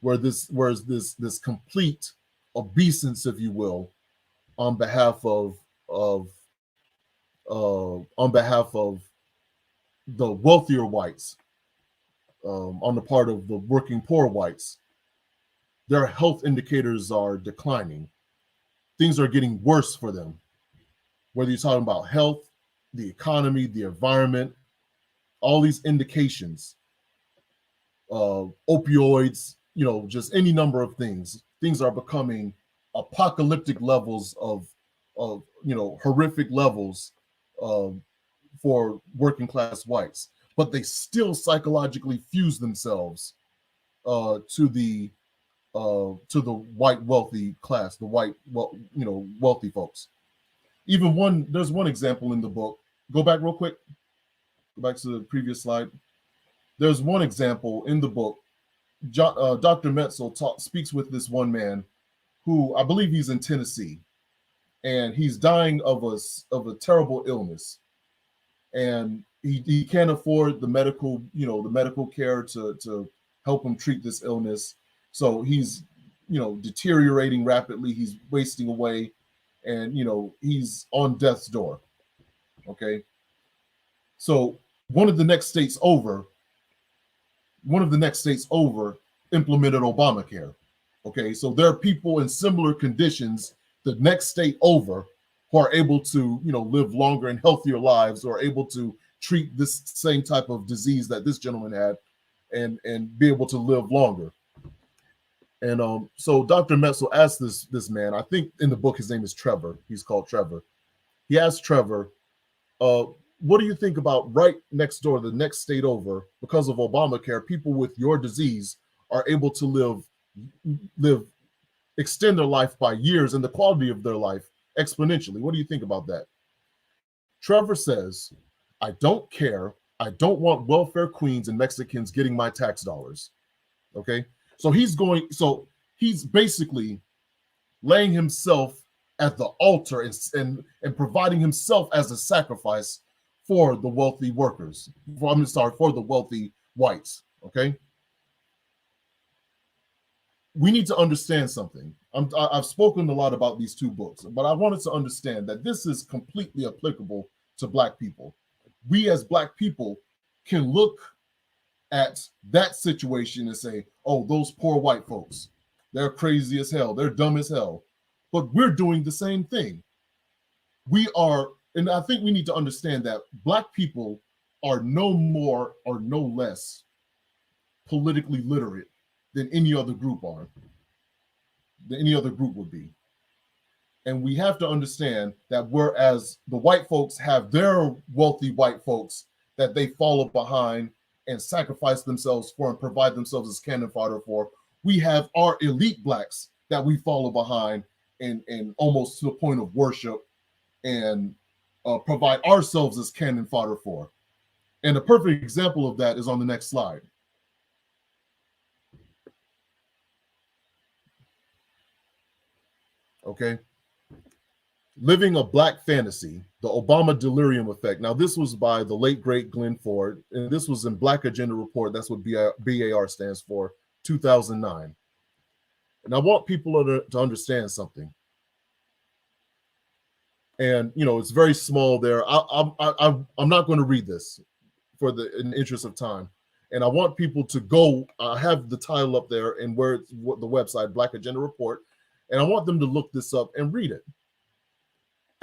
where this complete obeisance, if you will, on behalf of the wealthier whites, on the part of the working poor whites, their health indicators are declining. Things are getting worse for them. Whether you're talking about health, the economy, the environment, all these indications, opioids, just any number of things. Things are becoming apocalyptic levels of horrific levels for working class whites, but they still psychologically fuse themselves to the white wealthy class, the white wealthy folks. There's one example in the book. Go back real quick. Go back to the previous slide. There's one example in the book. Dr. Metzel speaks with this one man who I believe he's in Tennessee, and he's dying of a terrible illness, and he can't afford the medical care to help him treat this illness. So he's deteriorating rapidly. He's wasting away, and he's on death's door. Okay, so one of the next states over implemented Obamacare. Okay, so there are people in similar conditions the next state over who are able to live longer and healthier lives, or able to treat this same type of disease that this gentleman had, and be able to live longer. And so Dr. Metzel asked this man, I think in the book his name is Trevor, he's called Trevor. He asked Trevor, what do you think about right next door, the next state over, because of Obamacare, people with your disease are able to extend their life by years and the quality of their life exponentially. What do you think about that? Trevor says, I don't care. I don't want welfare queens and Mexicans getting my tax dollars. Okay. So he's basically laying himself at the altar and providing himself as a sacrifice for the wealthy workers. For the wealthy whites. Okay. We need to understand something. I've spoken a lot about these two books, but I wanted to understand that this is completely applicable to Black people. We as Black people can look at that situation and say, oh, those poor white folks, they're crazy as hell, they're dumb as hell. But we're doing the same thing. We are, and I think we need to understand that Black people are no more or no less politically literate than any other group would be. And we have to understand that whereas the white folks have their wealthy white folks that they follow behind and sacrifice themselves for and provide themselves as cannon fodder for, we have our elite Blacks that we follow behind and almost to the point of worship and provide ourselves as cannon fodder for. And a perfect example of that is on the next slide. Okay. Living a Black fantasy The Obama delirium effect. Now, this was by the late, great Glenn Ford, and this was in Black Agenda Report. That's what BAR stands for, 2009. And I want people to understand something. And, you know, it's very small there. I'm not going to read this in the interest of time. And I want people to go, have the title up there and where it's the website, Black Agenda Report. And I want them to look this up and read it.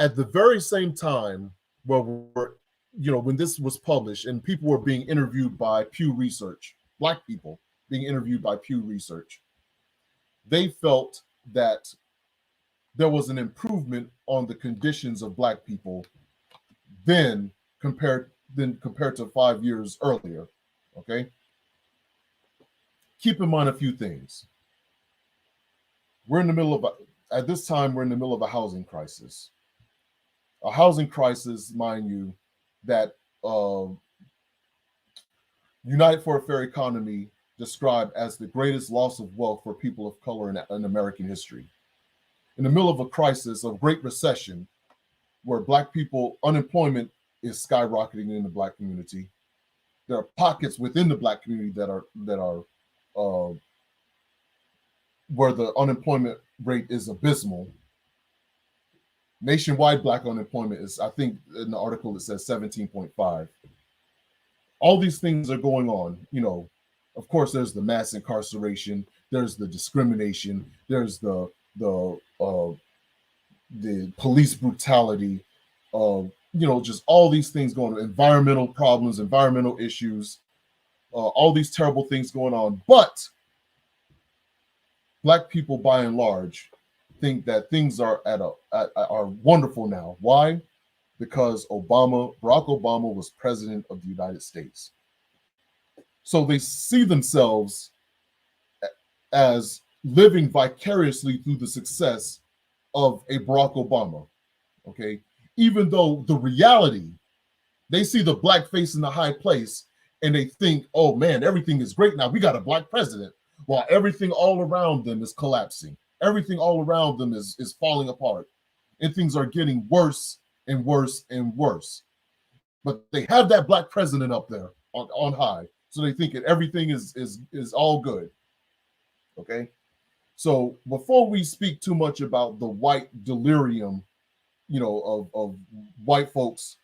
At the very same time where when this was published and people were being interviewed by Pew Research, Black people being interviewed by Pew Research, they felt that there was an improvement on the conditions of Black people then compared to 5 years earlier. Okay. Keep in mind a few things. At this time, we're in the middle of a housing crisis. A housing crisis, mind you, that United for a Fair Economy described as the greatest loss of wealth for people of color in American history. In the middle of a crisis of Great Recession, where Black people, unemployment is skyrocketing in the Black community. There are pockets within the Black community that are where the unemployment rate is abysmal. Nationwide Black unemployment is, I think in the article it says 17.5. All these things are going on. You know, of course, there's the mass incarceration, there's the discrimination, there's the police brutality, just all these things going on, environmental problems, environmental issues, all these terrible things going on. But Black people, by and large, think that things are are wonderful now. Why? Because Barack Obama was president of the United States. So they see themselves as living vicariously through the success of a Barack Obama. Okay, even though the reality, they see the Black face in the high place and they think, oh man, everything is great now. We got a Black president, while everything all around them is collapsing. Everything all around them is falling apart, and things are getting worse and worse and worse. But they have that Black president up there on high, so they think that everything is all good. Okay, so before we speak too much about the white delirium, of white folks,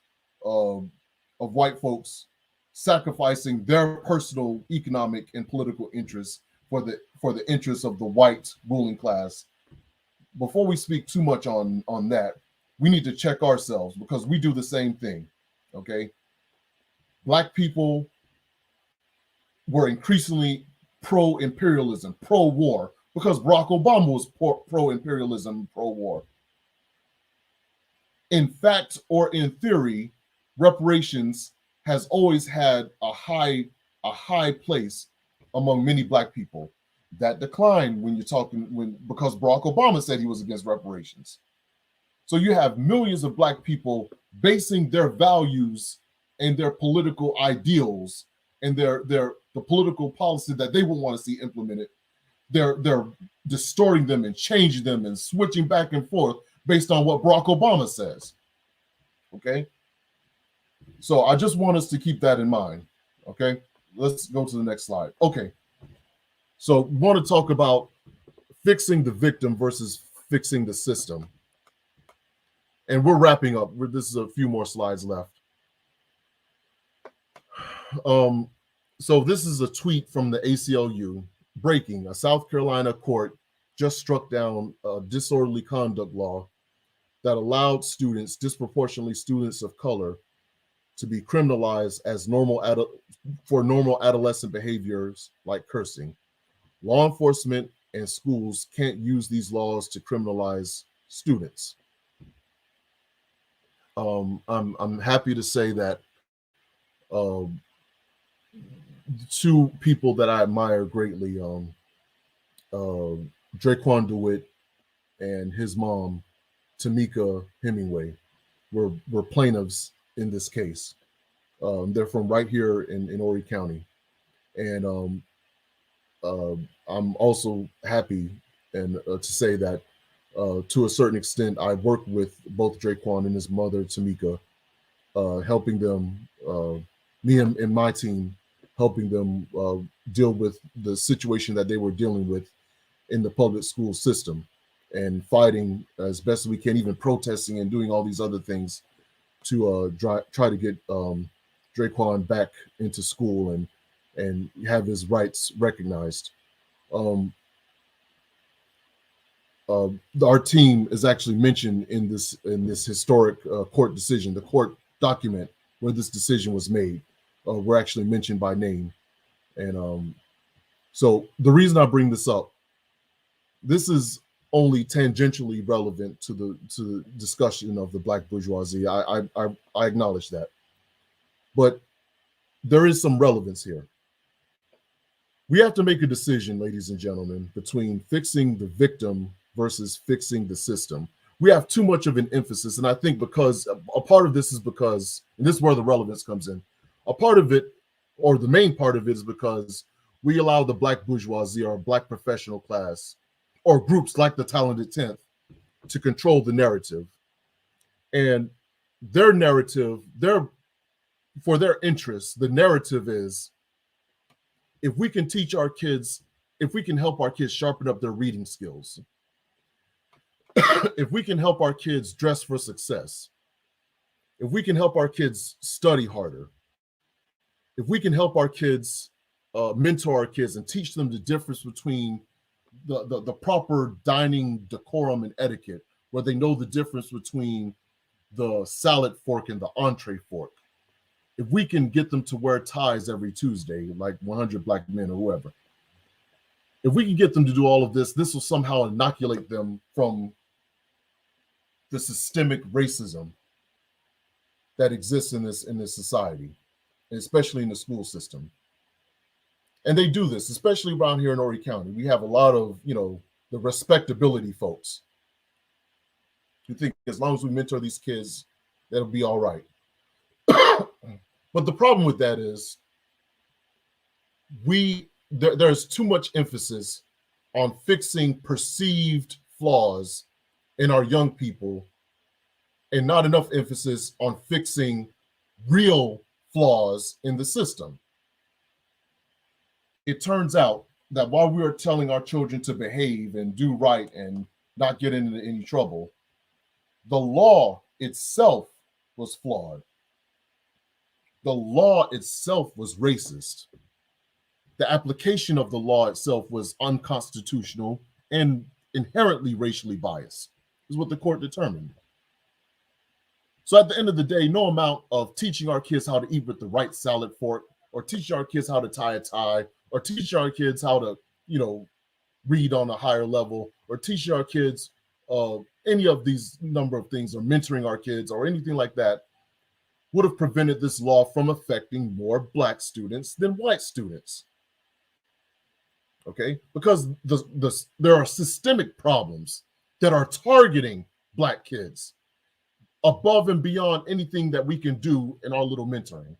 sacrificing their personal economic and political interests for the interests of the white ruling class. Before we speak too much on that, we need to check ourselves, because we do the same thing. Okay, Black people were increasingly pro-imperialism, pro-war, because Barack Obama was pro-imperialism, pro-war. In fact, or in theory, reparations has always had a high place among many Black people. That declined because Barack Obama said he was against reparations. So you have millions of Black people basing their values and their political ideals and the political policy that they would want to see implemented. They're distorting them and changing them and switching back and forth based on what Barack Obama says. Okay? So I just want us to keep that in mind. Okay? Let's go to the next slide. Okay. So we want to talk about fixing the victim versus fixing the system. And we're wrapping up. This is a few more slides left. So this is a tweet from the ACLU. Breaking: a South Carolina court just struck down a disorderly conduct law that allowed disproportionately students of color, to be criminalized as normal adolescent behaviors like cursing. Law enforcement and schools can't use these laws to criminalize students. I'm happy to say that two people that I admire greatly, Draquan DeWitt and his mom, Tamika Hemingway, were plaintiffs in this case. They're from right here in Horry County. And I'm also happy to say that To a certain extent, I work with both Draquan and his mother, Tamika, helping them, me and my team, helping them deal with the situation that they were dealing with in the public school system and fighting as best we can, even protesting and doing all these other things to try to get Draquan back into school and have his rights recognized. Our team is actually mentioned in this historic court decision, the court document where this decision was made. We're actually mentioned by name, and so the reason I bring this up, this is only tangentially relevant to the discussion of the Black bourgeoisie. I acknowledge that, but there is some relevance here. We have to make a decision, ladies and gentlemen, between fixing the victim versus fixing the system. We have too much of an emphasis, and I think because a part of this is because, and this is where the relevance comes in, a part of it, or the main part of it, is because we allow the Black bourgeoisie or Black professional class or groups like the Talented 10th to control the narrative. And their narrative, for their interests, the narrative is, if we can teach our kids, if we can help our kids sharpen up their reading skills, if we can help our kids dress for success, if we can help our kids study harder, if we can help our kids mentor our kids and teach them the difference between the proper dining decorum and etiquette, where they know the difference between the salad fork and the entree fork. If we can get them to wear ties every Tuesday, like 100 Black men or whoever, if we can get them to do all of this, this will somehow inoculate them from the systemic racism that exists in this society, especially in the school system. And they do this, especially around here in Horry County. We have a lot of, the respectability folks who think as long as we mentor these kids, that'll be all right. But the problem with that is there's too much emphasis on fixing perceived flaws in our young people and not enough emphasis on fixing real flaws in the system. It turns out that while we are telling our children to behave and do right and not get into any trouble, the law itself was flawed. The law itself was racist. The application of the law itself was unconstitutional and inherently racially biased, is what the court determined. So at the end of the day, no amount of teaching our kids how to eat with the right salad fork, or teaching our kids how to tie a tie, or teaching our kids how to, read on a higher level, or teaching our kids any of these number of things, or mentoring our kids, or anything like that, would have prevented this law from affecting more Black students than white students. Okay, because there are systemic problems that are targeting Black kids above and beyond anything that we can do in our little mentoring.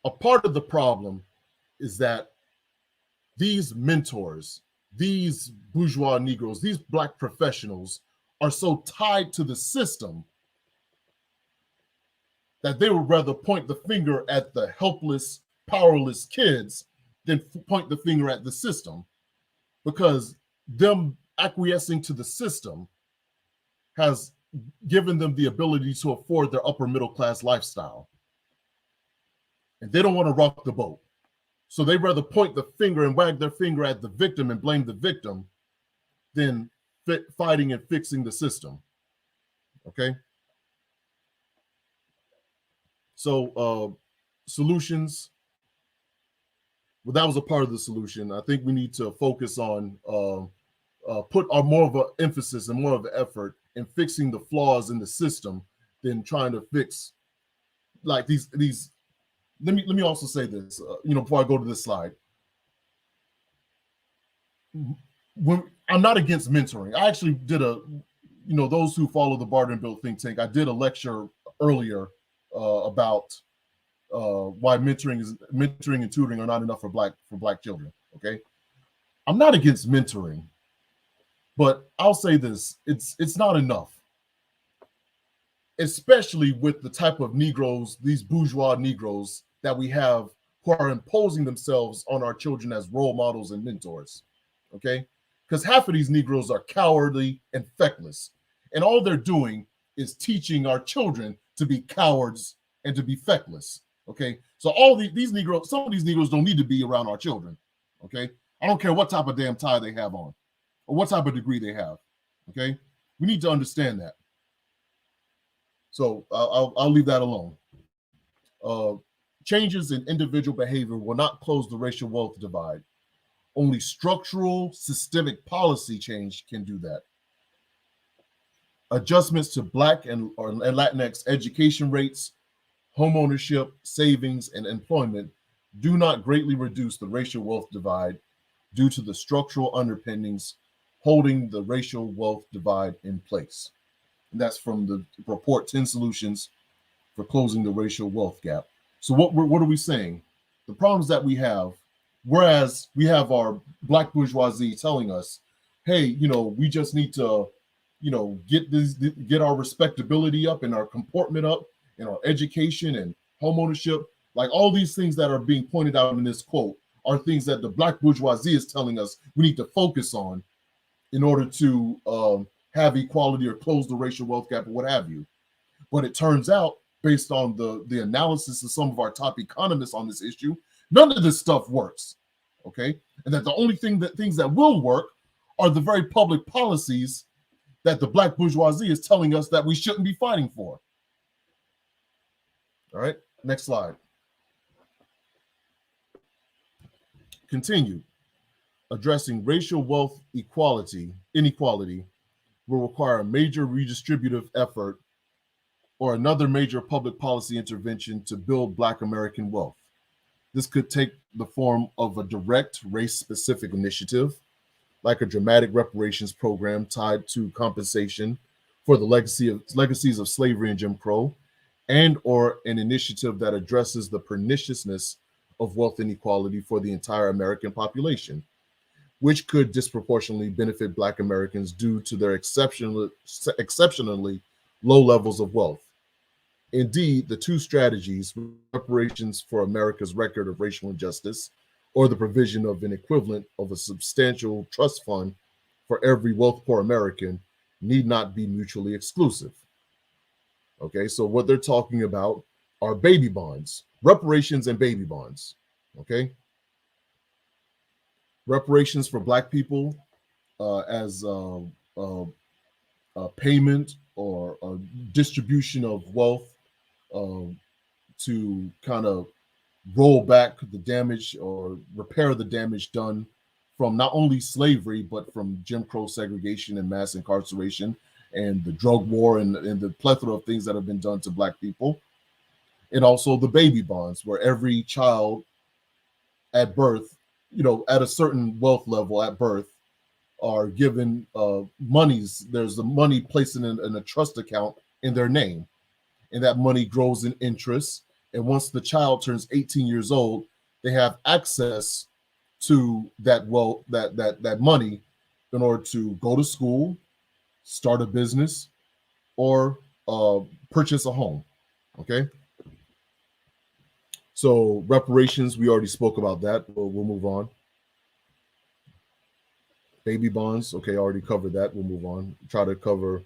A part of the problem is that these mentors, these bourgeois Negroes, these Black professionals are so tied to the system that they would rather point the finger at the helpless, powerless kids than point the finger at the system, because them acquiescing to the system has given them the ability to afford their upper middle class lifestyle. And they don't want to rock the boat. So they rather point the finger and wag their finger at the victim and blame the victim than fighting and fixing the system. Okay? So solutions, well, that was a part of the solution. I think we need to focus on put more of an emphasis and more of an effort in fixing the flaws in the system than trying to fix like these. Let me also say this, before I go to this slide. When I'm not against mentoring, I actually did those who follow the Barter and Build think tank, I did a lecture earlier about why mentoring and tutoring are not enough for black children. Okay, I'm not against mentoring, but I'll say this: it's not enough, especially with the type of Negroes, these bourgeois Negroes that we have who are imposing themselves on our children as role models and mentors. Okay, because half of these Negroes are cowardly and feckless, and all they're doing is teaching our children to be cowards and to be feckless. Okay, so all these Negroes, some of these Negroes don't need to be around our children. Okay, I don't care what type of damn tie they have on or what type of degree they have. Okay, we need to understand that. So I'll leave that alone. Uh, Changes in individual behavior will not close the racial wealth divide. Only structural, systemic policy change can do that. Adjustments to Black and Latinx education rates, homeownership, savings, and employment do not greatly reduce the racial wealth divide due to the structural underpinnings holding the racial wealth divide in place. And that's from the report 10 Solutions for Closing the Racial Wealth Gap. So what are we saying? The problems that we have, whereas we have our Black bourgeoisie telling us, hey, we just need to, get our respectability up and our comportment up and our education and homeownership. Like all these things that are being pointed out in this quote are things that the Black bourgeoisie is telling us we need to focus on in order to have equality or close the racial wealth gap or what have you. But it turns out, based on the analysis of some of our top economists on this issue, none of this stuff works. Okay, and that the only things that will work are the very public policies that the Black bourgeoisie is telling us that we shouldn't be fighting for. All right, next slide. Continue. Addressing racial wealth inequality will require a major redistributive effort or another major public policy intervention to build Black American wealth. This could take the form of a direct race-specific initiative, like a dramatic reparations program tied to compensation for the legacies of slavery and Jim Crow, and or an initiative that addresses the perniciousness of wealth inequality for the entire American population, which could disproportionately benefit Black Americans due to their exceptionally low levels of wealth. Indeed, the two strategies, reparations for America's record of racial injustice, or the provision of an equivalent of a substantial trust fund for every wealth poor American, need not be mutually exclusive. Okay, so what they're talking about are baby bonds, reparations and baby bonds. Okay, reparations for Black people as a payment or a distribution of wealth to kind of roll back the damage or repair the damage done from not only slavery, but from Jim Crow segregation and mass incarceration and the drug war and the plethora of things that have been done to Black people. And also the baby bonds, where every child at birth, at a certain wealth level at birth, are given monies. There's the money placed in a trust account in their name, and that money grows in interest. And once the child turns 18 years old, they have access to that that money in order to go to school, start a business, or purchase a home. Okay. So reparations, we already spoke about that. We'll move on. Baby bonds, okay, already covered that. We'll move on. Try to cover.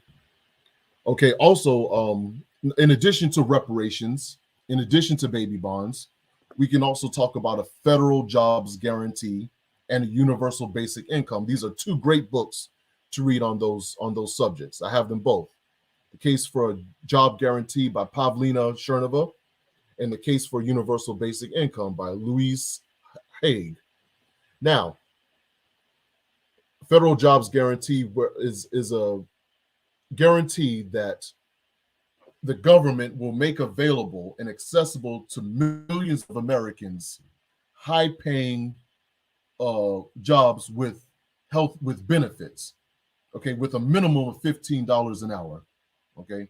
Okay, also, in addition to reparations, in addition to baby bonds, we can also talk about a federal jobs guarantee and a universal basic income. These are two great books to read on those subjects. I have them both. The Case for a Job Guarantee by Pavlina Chernova, and The Case for Universal Basic Income by Louise Haig. Now, federal jobs guarantee is a guarantee that the government will make available and accessible to millions of Americans high-paying jobs with health, with benefits, okay, with a minimum of $15 an hour, okay,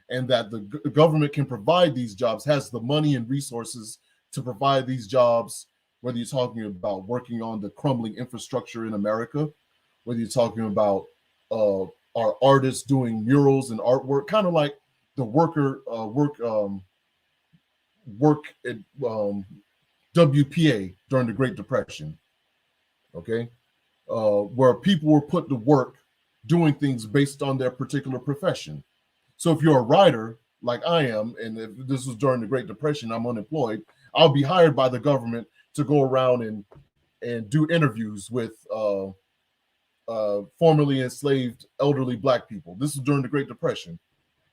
and that the government can provide these jobs, has the money and resources to provide these jobs whether you're talking about working on the crumbling infrastructure in America, whether you're talking about our artists doing murals and artwork, kind of like the work at WPA during the Great Depression, okay, where people were put to work doing things based on their particular profession. So if you're a writer like I am, and if this was during the Great Depression, I'm unemployed, I'll be hired by the government to go around and do interviews with formerly enslaved elderly Black people. This was during the Great Depression,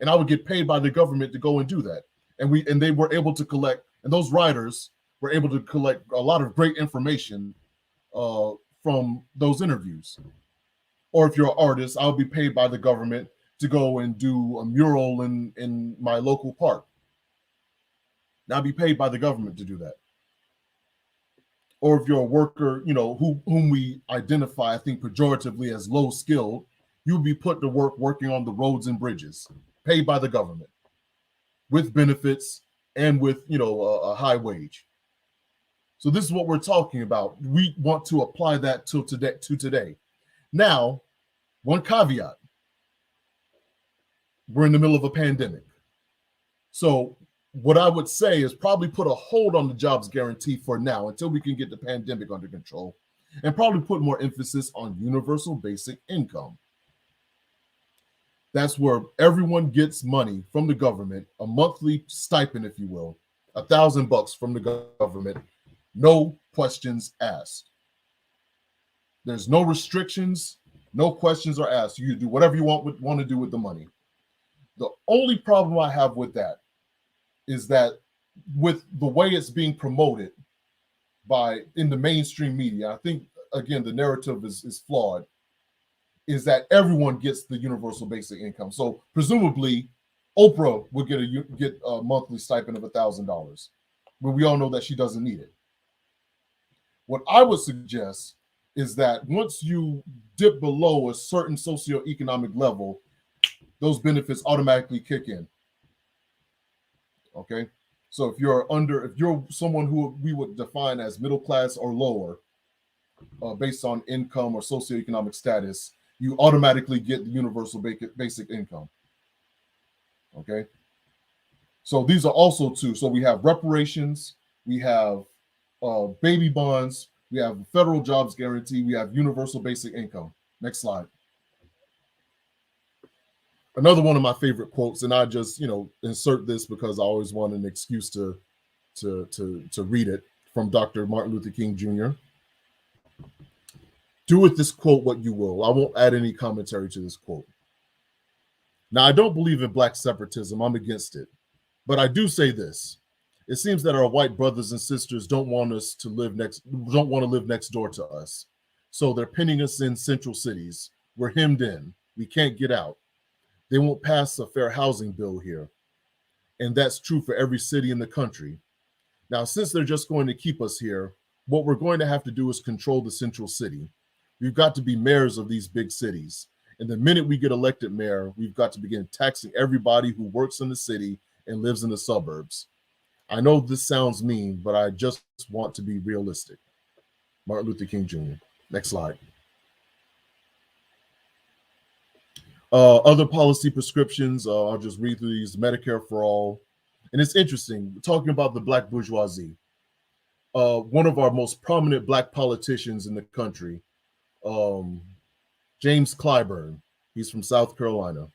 and I would get paid by the government to go and do that. And they were able to collect, and those writers were able to collect a lot of great information from those interviews. Or if you're an artist, I'll be paid by the government to go and do a mural in my local park. Now I'll be paid by the government to do that. Or if you're a worker, whom we identify, I think, pejoratively as low skilled, you'll be put to work working on the roads and bridges, paid by the government, with benefits and with a high wage. So this is what we're talking about. We want to apply that to today. Now, one caveat: we're in the middle of a pandemic. So what I would say is probably put a hold on the jobs guarantee for now until we can get the pandemic under control, and probably put more emphasis on universal basic income. That's where everyone gets money from the government, a monthly stipend, if you will, $1,000 from the government, no questions asked. There's no restrictions, no questions are asked. You do whatever you want to do with the money. The only problem I have with that is that with the way it's being promoted in the mainstream media, I think, again, the narrative is flawed, is that everyone gets the universal basic income. So presumably Oprah would get a monthly stipend of $1,000, but we all know that she doesn't need it. What I would suggest is that once you dip below a certain socioeconomic level, those benefits automatically kick in. Okay, so if you're someone who we would define as middle class or lower, based on income or socioeconomic status, you automatically get the universal basic income. Okay, so these are also two. So we have reparations, we have baby bonds, we have federal jobs guarantee, we have universal basic income. Next slide. Another one of my favorite quotes, and I just insert this because I always want an excuse to read it, from Dr. Martin Luther King Jr. Do with this quote what you will. I won't add any commentary to this quote. Now, I don't believe in Black separatism. I'm against it. But I do say this. It seems that our white brothers and sisters don't want to live next door to us. So they're pinning us in central cities. We're hemmed in. We can't get out. They won't pass a fair housing bill here. And that's true for every city in the country. Now, since they're just going to keep us here, what we're going to have to do is control the central city. We've got to be mayors of these big cities. And the minute we get elected mayor, we've got to begin taxing everybody who works in the city and lives in the suburbs. I know this sounds mean, but I just want to be realistic. Martin Luther King Jr. Next slide. Other policy prescriptions, I'll just read through these. Medicare for all. And it's interesting, talking about the Black bourgeoisie. One of our most prominent Black politicians in the country, James Clyburn, he's from South Carolina.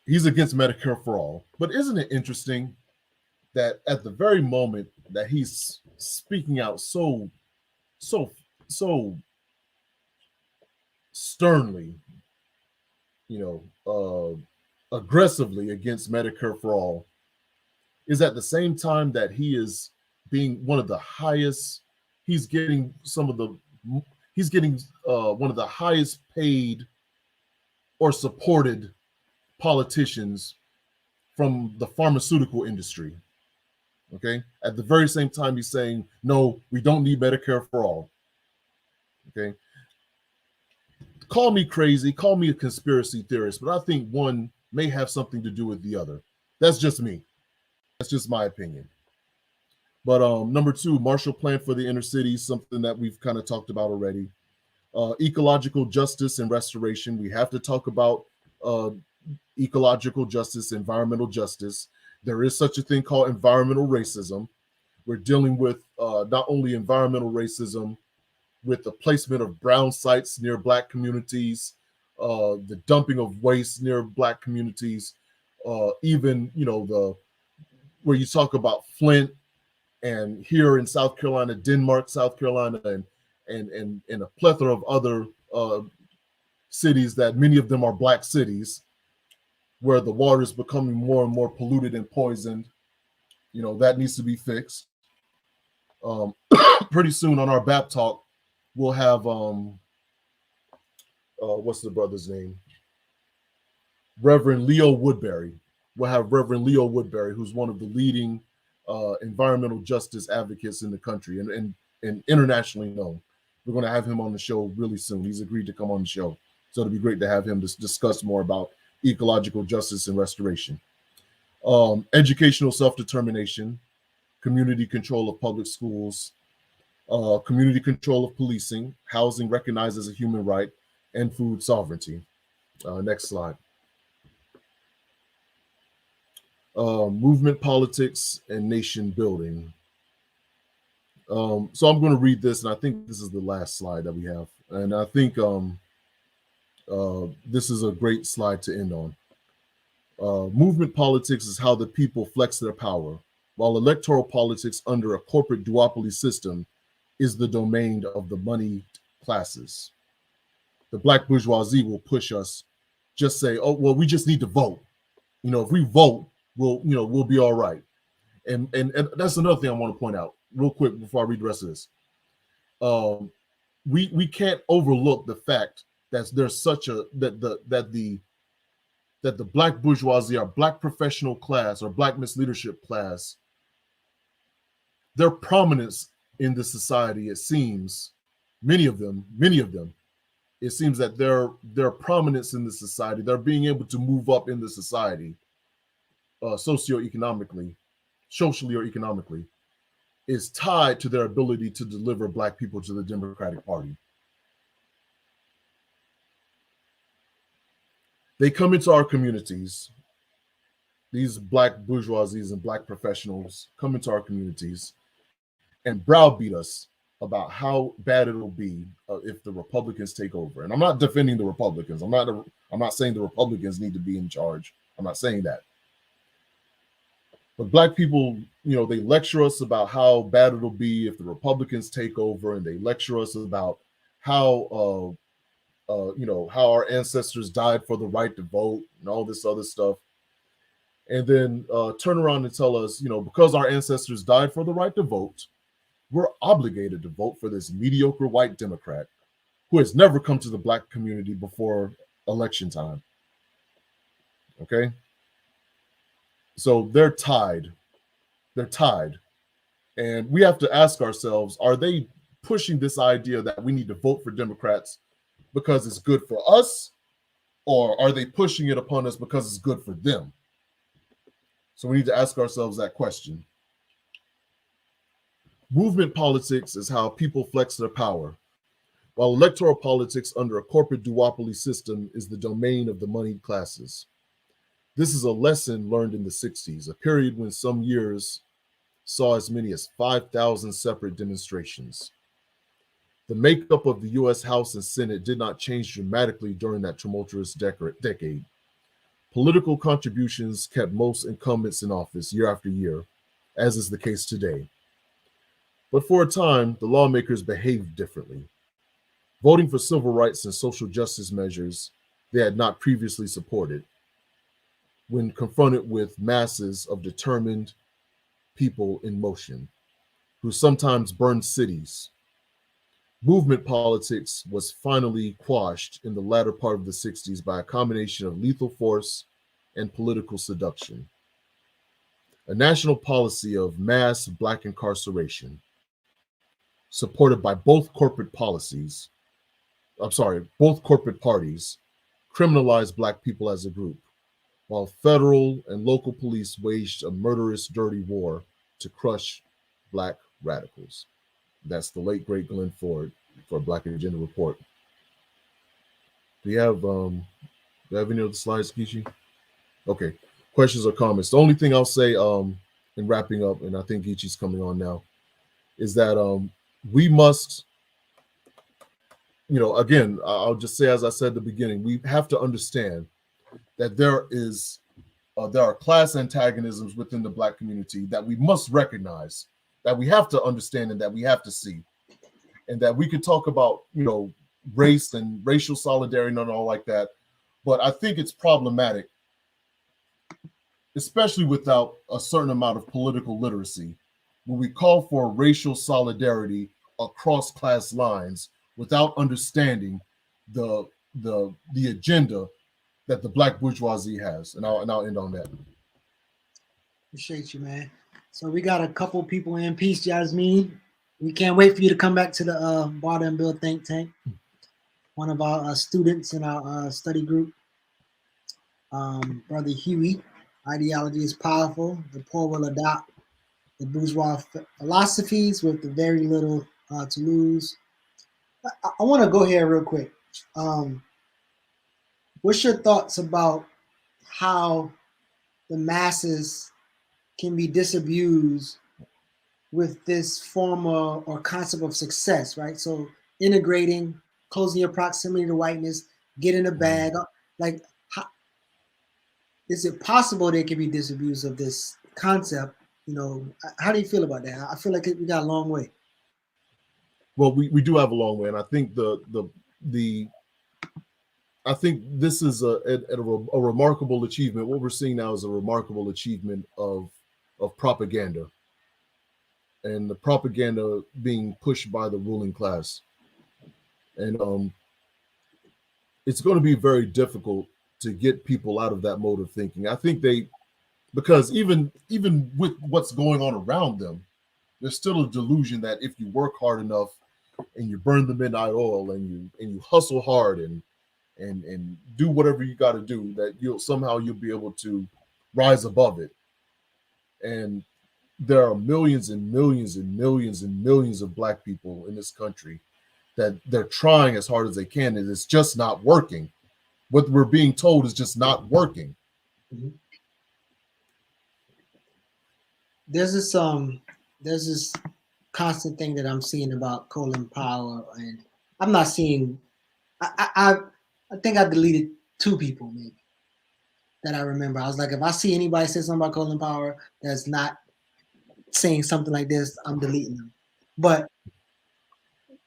He's against Medicare for all. But isn't it interesting that at the very moment that he's speaking out so sternly, aggressively against Medicare for all, is at the same time that he is being one of the highest, he's getting one of the highest paid or supported politicians from the pharmaceutical industry. Okay, at the very same time he's saying, no, we don't need Medicare for all. Okay, call me crazy, call me a conspiracy theorist, but I think one may have something to do with the other. That's just me. That's just my opinion. But number two, Marshall Plan for the inner city, something that we've kind of talked about already. Ecological justice and restoration. We have to talk about uh, ecological justice, environmental justice. There is such a thing called environmental racism. We're dealing with not only environmental racism with the placement of brown sites near Black communities, the dumping of waste near Black communities, even the where you talk about Flint and here in South Carolina, Denmark, South Carolina, and a plethora of other cities that many of them are Black cities, where the water is becoming more and more polluted and poisoned. That needs to be fixed. Um, Pretty soon on our BAP talk, we'll have what's the brother's name? Reverend Leo Woodbury. We'll have Reverend Leo Woodbury, who's one of the leading environmental justice advocates in the country and internationally known. We're going to have him on the show really soon. He's agreed to come on the show. So it'll be great to have him to discuss more about ecological justice and restoration. Educational self-determination, community control of public schools, community control of policing, housing recognized as a human right, and food sovereignty. Next slide. Movement politics and nation building. So I'm going to read this, and I think this is the last slide that we have. And I think this is a great slide to end on. Movement politics is how the people flex their power, while electoral politics under a corporate duopoly system is the domain of the moneyed classes. The Black bourgeoisie will push us, just say, oh, well, we just need to vote. If we vote, we'll be all right. And that's another thing I want to point out real quick before I read the rest of this. We can't overlook the fact that there's such a that the Black bourgeoisie, our Black professional class, or Black misleadership class, their prominence in the society, it seems, many of them, it seems that their prominence in the society, they're being able to move up in the society, socioeconomically, socially or economically, is tied to their ability to deliver Black people to the Democratic Party. They come into our communities, these Black bourgeoisies and Black professionals come into our communities and browbeat us about how bad it'll be if the Republicans take over. And I'm not defending the Republicans. I'm not saying the Republicans need to be in charge. I'm not saying that. But Black people, they lecture us about how bad it'll be if the Republicans take over, and they lecture us about how how our ancestors died for the right to vote and all this other stuff. And then turn around and tell us, because our ancestors died for the right to vote, we're obligated to vote for this mediocre white Democrat who has never come to the Black community before election time. Okay? So they're tied. They're tied. And we have to ask ourselves, are they pushing this idea that we need to vote for Democrats because it's good for us, or are they pushing it upon us because it's good for them? So we need to ask ourselves that question. Movement politics is how people flex their power, while electoral politics under a corporate duopoly system is the domain of the moneyed classes. This is a lesson learned in the 60s, a period when some years saw as many as 5,000 separate demonstrations. The makeup of the U.S. House and Senate did not change dramatically during that tumultuous decade. Political contributions kept most incumbents in office year after year, as is the case today. But for a time, the lawmakers behaved differently, voting for civil rights and social justice measures they had not previously supported, when confronted with masses of determined people in motion, who sometimes burned cities. Movement politics was finally quashed in the latter part of the 60s by a combination of lethal force and political seduction. A national policy of mass Black incarceration, supported by both corporate parties, criminalized Black people as a group, while federal and local police waged a murderous, dirty war to crush black radicals. That's the late great Glenn Ford for Black Agenda Report. Do you have any other slides, Kishi? Okay. Questions or comments? The only thing I'll say in wrapping up, and I think Geechee's coming on now, is that we must, again, I'll just say, as I said at the beginning, we have to understand that there are class antagonisms within the Black community that we must recognize, that we have to understand, and that we have to see, and that we could talk about, race and racial solidarity and all like that. But I think it's problematic, especially without a certain amount of political literacy, when we call for racial solidarity across class lines without understanding the agenda that the Black bourgeoisie has. And I'll end on that. Appreciate you, man. So we got a couple people in. Peace, Jasmine. We can't wait for you to come back to the Barter and Bill think tank. One of our students in our study group, Brother Huey. Ideology is powerful. The poor will adopt the bourgeois philosophies with the very little to lose. I want to go here real quick. What's your thoughts about how the masses can be disabused with this form of, or concept of success, right? So integrating, closing your proximity to whiteness, getting a bag. Like, is it possible they can be disabused of this concept? How do you feel about that? I feel like we got a long way. Well, we do have a long way, and I think I think this is a remarkable achievement. What we're seeing now is a remarkable achievement of propaganda, and the propaganda being pushed by the ruling class. And it's going to be very difficult to get people out of that mode of thinking. I think because even with what's going on around them, there's still a delusion that if you work hard enough and you burn the midnight oil and you hustle hard and do whatever you got to do, that you'll be able to rise above it. And there are millions and millions and millions and millions of Black people in this country that they're trying as hard as they can, and it's just not working. What we're being told is just not working. Mm-hmm. There's this constant thing that I'm seeing about Colin Powell, and I'm not seeing. I think I deleted 2 people maybe that I remember. I was like, if I see anybody say something about Colin Powell that's not saying something like this, I'm deleting them. But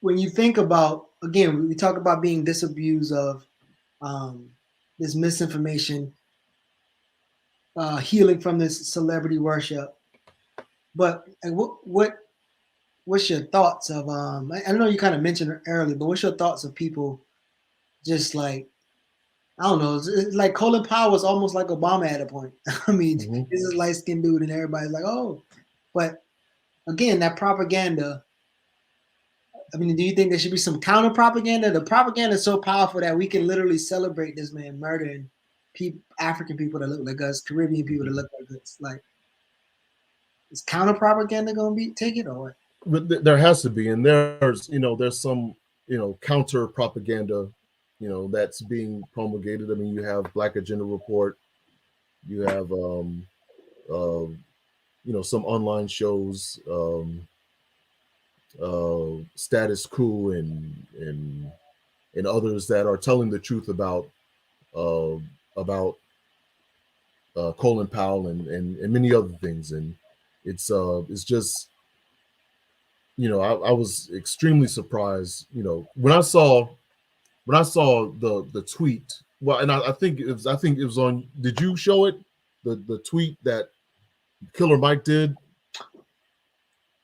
when you think about, again, we talk about being disabused of this misinformation, healing from this celebrity worship. But what's your thoughts of? I know you kind of mentioned it earlier, but what's your thoughts of people just like, I don't know, it's like Colin Powell was almost like Obama at a point. I mean, this is a light-skinned dude, and everybody's like, oh. But again, that propaganda. I mean, do you think there should be some counter propaganda? The propaganda is so powerful that we can literally celebrate this man murdering African people that look like us, Caribbean people that look like us. Like, is counter propaganda going to take it, or what? But there has to be, and there's some counter propaganda that's being promulgated. I mean, you have Black Agenda Report, you have some online shows, Status Quo and others that are telling the truth about Colin Powell and many other things. And it's just, I was extremely surprised, when I saw the tweet. Well, and I think it was on. Did you show it? The tweet that Killer Mike did.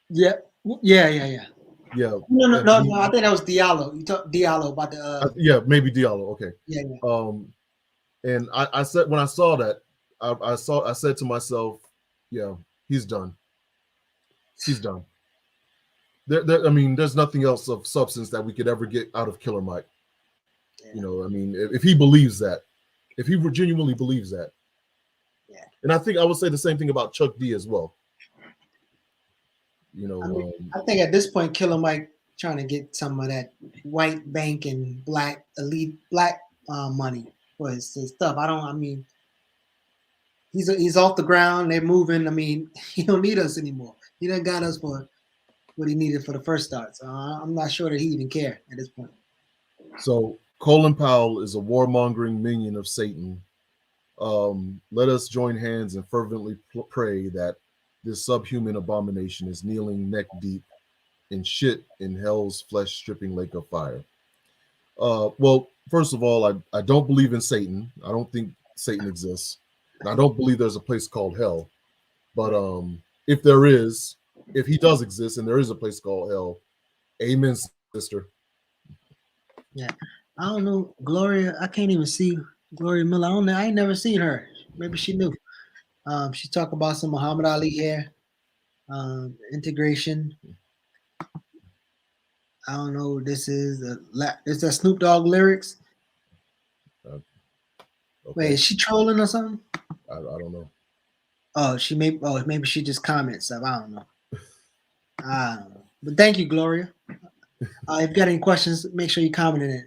Yeah. Yeah. No. I think that was Diallo. You talked Diallo about the. Yeah, maybe Diallo. Okay. Yeah. And I said, when I saw that, I said to myself, yeah, he's done. He's done. I mean, there's nothing else of substance that we could ever get out of Killer Mike. Yeah. I mean, if he believes that, if he genuinely believes that. Yeah. And I think I would say the same thing about Chuck D as well. You I mean, know, I think at this point, Killer Mike trying to get some of that white bank and black elite black money for his stuff. I don't. I mean, he's off the ground. They're moving. I mean, he don't need us anymore. He done got us for what he needed for the first start. So I'm not sure that he even care at this point. so Colin Powell is a warmongering minion of Satan. Let us join hands and fervently pray that this subhuman abomination is kneeling neck deep in shit in hell's flesh stripping lake of fire. Well, first of all, I don't believe in Satan. I don't think Satan exists. And I don't believe there's a place called hell. But if there is, if he does exist and there is a place called hell, amen, sister. Yeah, I don't know Gloria. I can't even see Gloria Miller. I don't know. I ain't never seen her. Maybe she knew. She talked about some Muhammad Ali here, integration. I don't know. This is is that Snoop Dogg lyrics? Uh, Wait, okay, is she trolling or something? I don't know. Oh, she may. Oh, maybe she just comments stuff. I don't know. I don't know. But thank you, Gloria. If you got any questions, make sure you comment in it.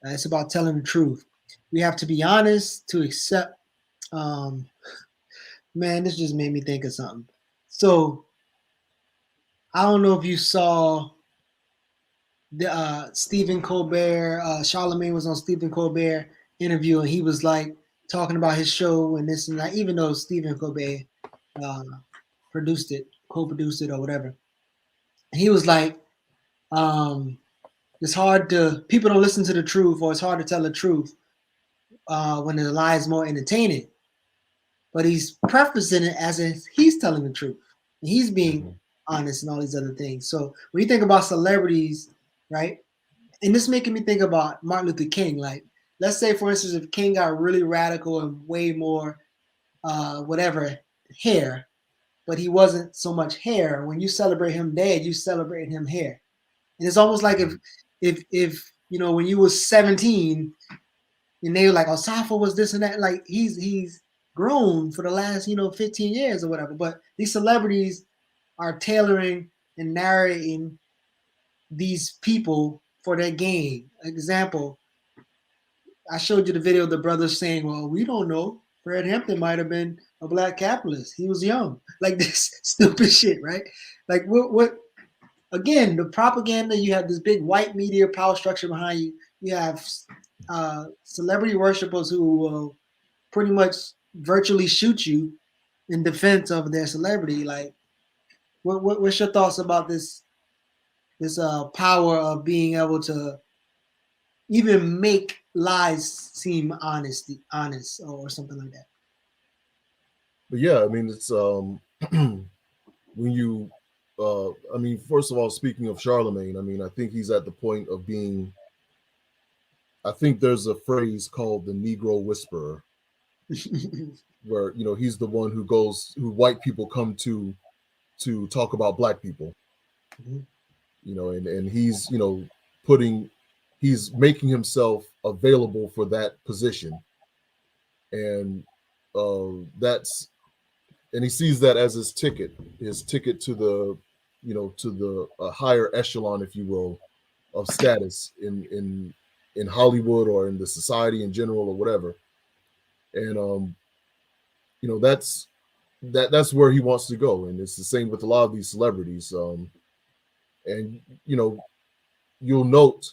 It's about telling the truth. We have to be honest to accept. Um, man, this just made me think of something. So I don't know if you saw the Stephen Colbert. Charlemagne was on Stephen Colbert interview, and he was like talking about his show and this and that. Even though Stephen Colbert uh, produced it, co-produced it, or whatever, he was like, "It's hard to people don't listen to the truth, or it's hard to tell the truth when the lie is more entertaining." But he's prefacing it as if he's telling the truth. He's being Mm-hmm. honest and all these other things. So when you think about celebrities, right? And this making me think about Martin Luther King. Like, let's say, for instance, if King got really radical and way more, whatever, hair, but he wasn't so much hair. When you celebrate him dead, you celebrate him hair. And it's almost like if when you was 17 and they were like, Osafo was this and that. Like he's grown for the last 15 years or whatever. But these celebrities are tailoring and narrating these people for their gain. Example, I showed you the video of the brothers saying, "Well, we don't know. Fred Hampton might have been a black capitalist. He was young." Like this stupid shit, right? Like what again, the propaganda, you have this big white media power structure behind you. You have celebrity worshippers who will pretty much virtually shoot you in defense of their celebrity. Like, what's your thoughts about this power of being able to even make lies seem honest or something like that? But yeah, I mean, it's when you, I mean, first of all, speaking of Charlemagne, I mean, I think he's at the point of being. I think there's a phrase called the Negro Whisperer, where he's the one who white people come to talk about black people, Mhm. and he's putting, he's making himself available for that position, and that's and he sees that as his ticket to the to the higher echelon, if you will, of status in Hollywood or in the society in general or whatever. And that's where he wants to go, and it's the same with a lot of these celebrities. And you'll note,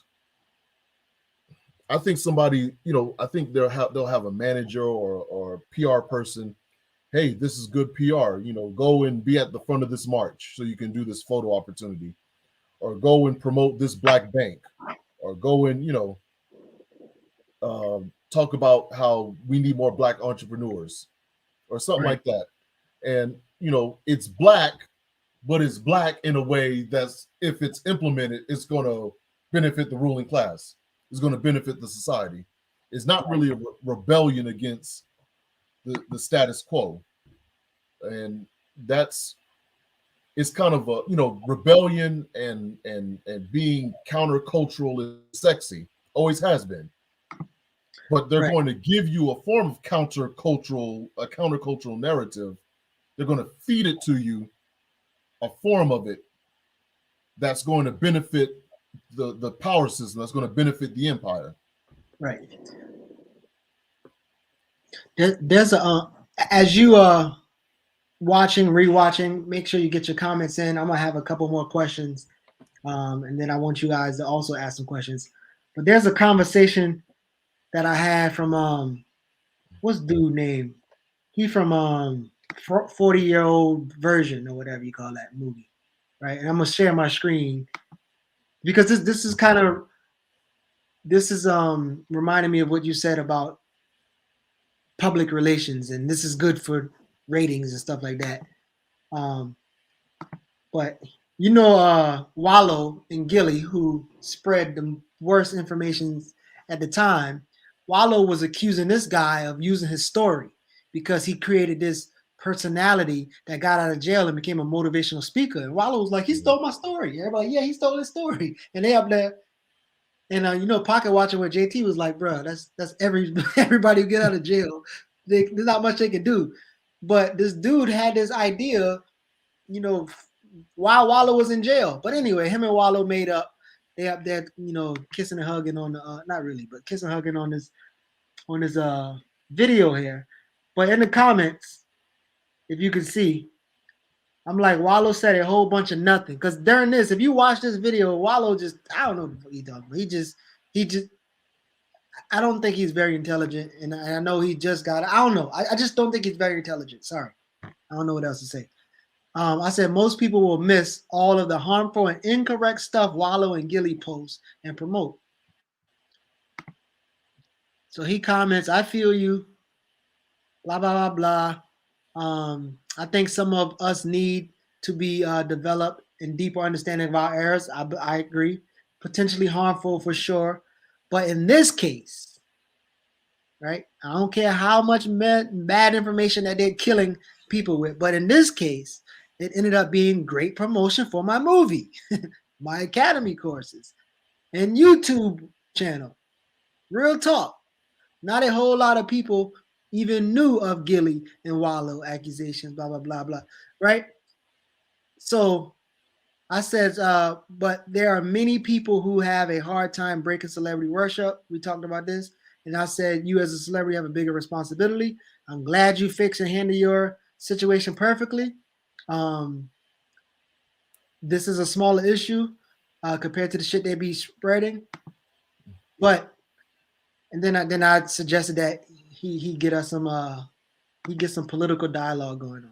I think somebody, I think they'll have a manager or PR person. Hey, this is good PR. Go and be at the front of this march so you can do this photo opportunity, or go and promote this black bank, or go and talk about how we need more black entrepreneurs, or something Right. like that. And it's black, but it's black in a way that's, if it's implemented, it's going to benefit the ruling class. It's going to benefit the society. It's not really a rebellion against the status quo, and that's it's kind of a rebellion and being countercultural is sexy, always has been. But they're Right. going to give you a form of countercultural narrative. They're going to feed it to you, a form of it, that's going to benefit the power system, that's going to benefit the empire. Right. There's a as you watching, rewatching, make sure you get your comments in. I'm gonna have a couple more questions, and then I want you guys to also ask some questions. But there's a conversation that I had from what's dude name? He from 40-year-old version or whatever you call that movie, right? And I'm gonna share my screen because this is kind of this is reminding me of what you said about public relations, and this is good for ratings and stuff like that. Um, but you know, Wallow and Gilly, who spread the worst information at the time, Wallow was accusing this guy of using his story because he created this personality that got out of jail and became a motivational speaker. And Wallow was like, he stole my story. Everybody, yeah, he stole his story. And they up there. And you know, pocket watching with JT was like, bro, that's everybody who get out of jail. There's not much they can do. But this dude had this idea, you know, while Wallow was in jail. But anyway, him and Wallow made up. They up there, you know, kissing and hugging on the not really, but kissing and hugging on this video here. But in the comments, if you can see, I'm like, Wallow said a whole bunch of nothing. Because during this, if you watch this video, Wallow just, I don't know what he talking about. He just, I don't think he's very intelligent. And I know he just got, I don't know. I just don't think he's very intelligent. Sorry. I don't know what else to say. I said most people will miss all of the harmful and incorrect stuff Wallow and Gilly post and promote. So he comments, I feel you, blah, blah, blah, blah. I think some of us need to be developed in deeper understanding of our errors. I agree. Potentially harmful for sure. But in this case, right, I don't care how much bad information that they're killing people with, but in this case, it ended up being great promotion for my movie, my academy courses, and YouTube channel. Real talk. Not a whole lot of people even knew of Gilly and Wallow accusations, blah, blah, blah, blah, right? So I said, but there are many people who have a hard time breaking celebrity worship. We talked about this. And I said, you as a celebrity have a bigger responsibility. I'm glad you fixed and handle your situation perfectly. This is a smaller issue compared to the shit they be spreading. But and then I suggested that he get us some political dialogue going on.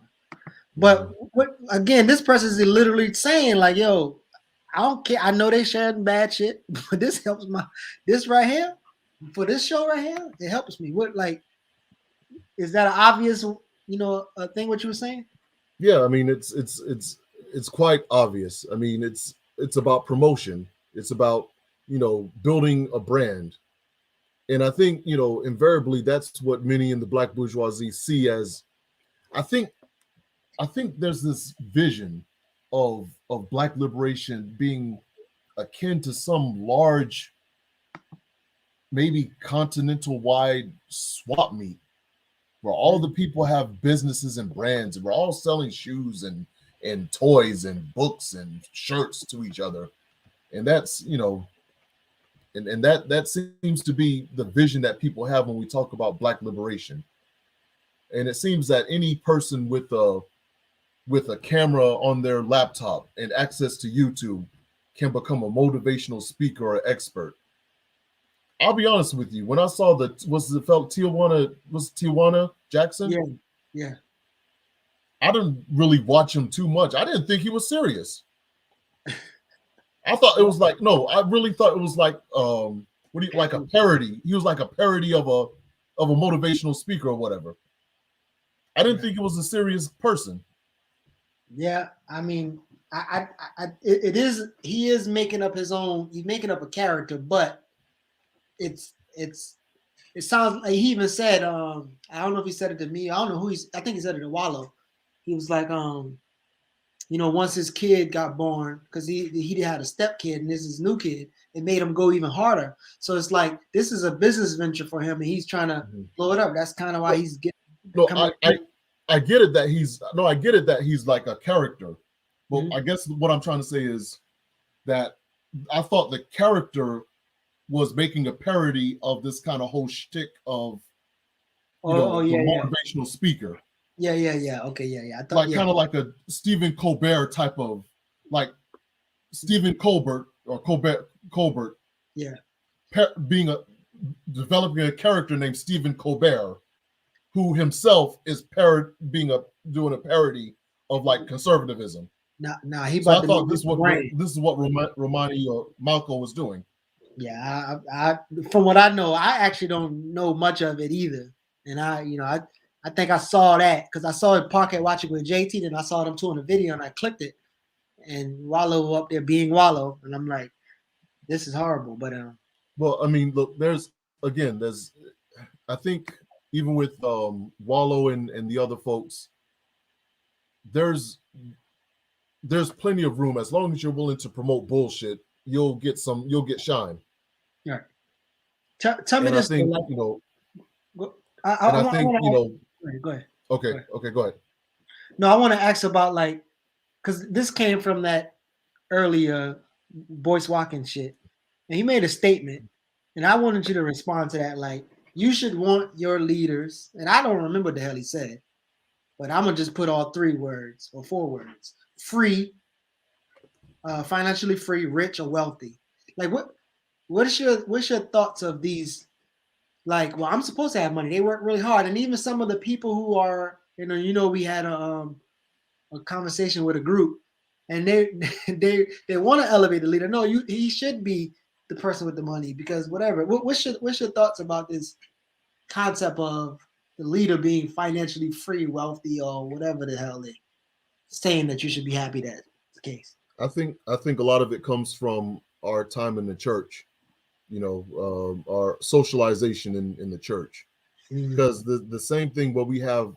But what again, this person is literally saying like, yo, I don't care. I know they sharing bad shit, but this helps this right here for this show right here. It helps me. What like is that an obvious thing? What you were saying? Yeah, I mean it's quite obvious. I mean it's about promotion. It's about building a brand. And I think, invariably that's what many in the Black bourgeoisie see as, I think there's this vision of Black liberation being akin to some large, maybe continental wide swap meet where all the people have businesses and brands and we're all selling shoes and toys and books and shirts to each other. And that's, and that seems to be the vision that people have when we talk about Black liberation. And it seems that any person with a camera on their laptop and access to YouTube can become a motivational speaker or expert. I'll be honest with you. When I saw Tijuana Jackson? Yeah. I didn't really watch him too much. I didn't think he was serious. I thought it was like, no, I really thought it was like like a parody. He was like a parody of a motivational speaker or whatever. I didn't think it was a serious person. Yeah, I mean, it is. He is making up his own. He's making up a character, but it sounds like he even said. I don't know if he said it to me. I don't know who he's. I think he said it to Wallow. He was like, once his kid got born, because he had a step kid and this is his new kid, it made him go even harder. So it's like this is a business venture for him, and he's trying to blow it up. That's kind of why he's getting. No, I get it that he's like a character. But I guess what I'm trying to say is that I thought the character was making a parody of this kind of whole shtick of, the motivational speaker. Yeah. Okay, yeah. I thought, Like kind of like a Stephen Colbert type of, like Stephen Colbert or Colbert. Yeah. Developing a character named Stephen Colbert, who himself is doing a parody of like conservatism. Nah, he So about I to thought make this is what Romani or Malco was doing. Yeah, I from what I know, I actually don't know much of it either. And I think I saw that because I saw it Parquet watching with JT, then I saw them two in the video and I clicked it, and Wallow up there being Wallow, and I'm like, this is horrible. But well, I mean, look, there's I think even with Wallow and the other folks, there's plenty of room as long as you're willing to promote bullshit. You'll get shine. yeah. Tell me And this. I think, Go ahead. Okay, go ahead. No, I want to ask about like, because this came from that earlier Boyce Watkins shit, and he made a statement, and I wanted you to respond to that. Like, you should want your leaders, and I don't remember what the hell he said, but I'm gonna just put all 3 words or 4 words: free, financially free, rich, or wealthy. Like, what's your thoughts of these? Like, well, I'm supposed to have money. They work really hard, and even some of the people who are, we had a conversation with a group, and they they want to elevate the leader. No, he should be the person with the money because whatever. What's your thoughts about this concept of the leader being financially free, wealthy, or whatever the hell they saying that you should be happy that's the case? I think a lot of it comes from our time in the church, our socialization in the church, because the same thing where we have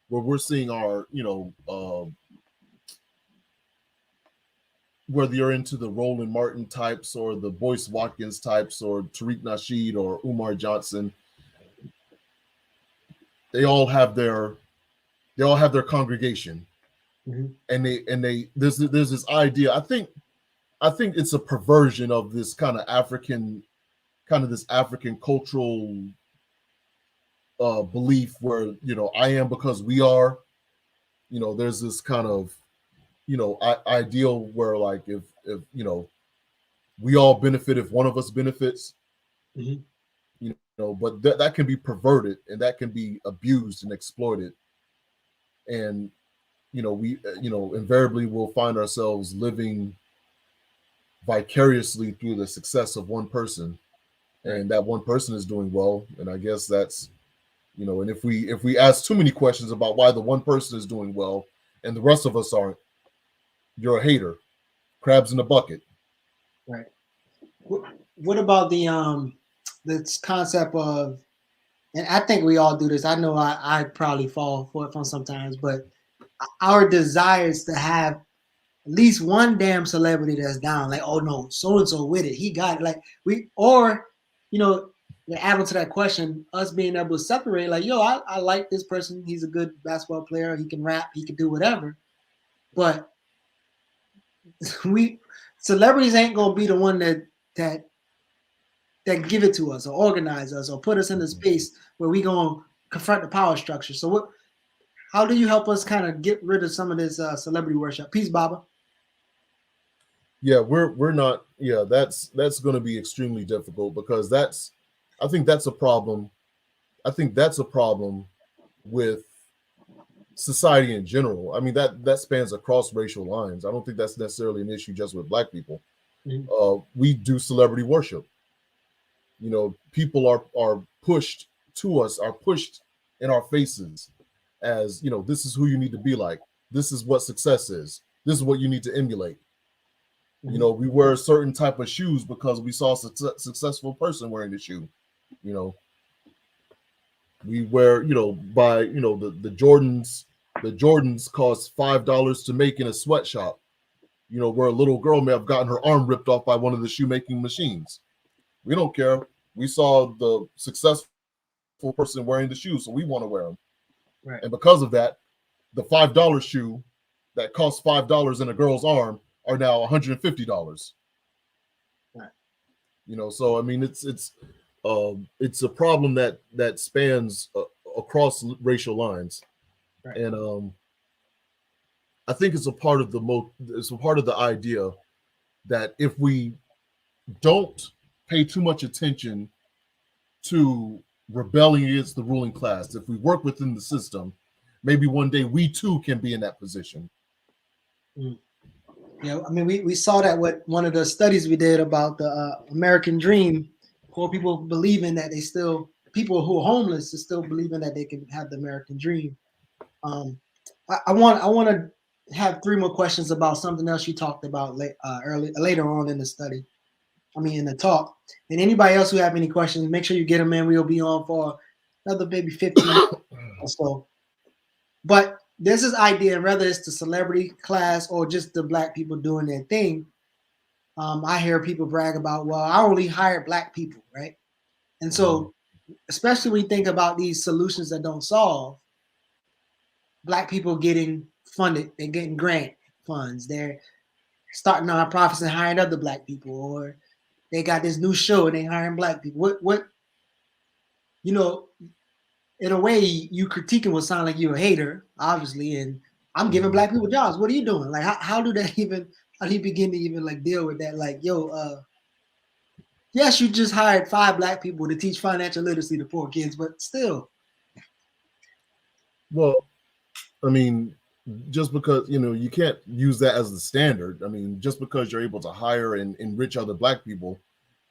where we're seeing our whether you're into the Roland Martin types or the Boyce Watkins types or Tariq Nasheed or Umar Johnson, they all have their congregation, and there's this idea. I think it's a perversion of this kind of African cultural belief where I am because we are. There's this kind of ideal where like if we all benefit if one of us benefits, but that can be perverted and that can be abused and exploited, and we invariably will find ourselves living vicariously through the success of one person, and that one person is doing well, and I guess that's and if we ask too many questions about why the one person is doing well and the rest of us aren't, you're a hater. Crabs in the bucket. Right. What about this concept of, and I think we all do this. I know I probably fall for it from sometimes, but our desires to have at least one damn celebrity that's down. Like, oh no, so and so with it, he got it. Like to add on to that question, us being able to separate. Like, yo, I like this person. He's a good basketball player. He can rap. He can do whatever. But celebrities ain't gonna be the one that give it to us or organize us or put us in the space where we gonna confront the power structure. So how do you help us kind of get rid of some of this celebrity worship? Peace, Baba. Yeah, we're not. Yeah, that's going to be extremely difficult because I think that's a problem. I think that's a problem with society in general. I mean that spans across racial lines. I don't think that's necessarily an issue just with Black people. We do celebrity worship. People are pushed to us, are pushed in our faces as this is who you need to be like. This is what success is. This is what you need to emulate. We wear a certain type of shoes because we saw a successful person wearing the shoe. We wear, by the Jordans. The Jordans cost $5 to make in a sweatshop. Where a little girl may have gotten her arm ripped off by one of the shoemaking machines. We don't care. We saw the successful person wearing the shoes, so we want to wear them. Right. And because of that, the $5 shoe that costs $5 in a girl's arm are now $150. Right. So I mean, it's a problem that spans across racial lines, Right. and I think it's a part of the idea that if we don't pay too much attention to rebelling against the ruling class, if we work within the system, maybe one day we too can be in that position. Yeah, I mean, we saw that with one of the studies we did about the American dream. Poor people believing that people who are homeless are still believing that they can have the American dream. I want to have 3 more questions about something else you talked about later on in the study. I mean, in the talk. And anybody else who have any questions, make sure you get them in. We'll be on for another maybe 15 minutes or so. But there's this idea, whether it's the celebrity class or just the black people doing their thing. I hear people brag about, well, I only hire black people, right? And so, especially when you think about these solutions that don't solve, black people getting funded, they're getting grant funds, they're starting nonprofits and hiring other black people, or they got this new show and they hiring black people. What in a way, you critiquing will sound like you're a hater, obviously, and I'm giving black people jobs. What are you doing? Like, how do you begin to even like deal with that? Like, yes, you just hired 5 black people to teach financial literacy to poor kids, but still. Well, I mean, just because you can't use that as the standard. I mean, just because you're able to hire and enrich other black people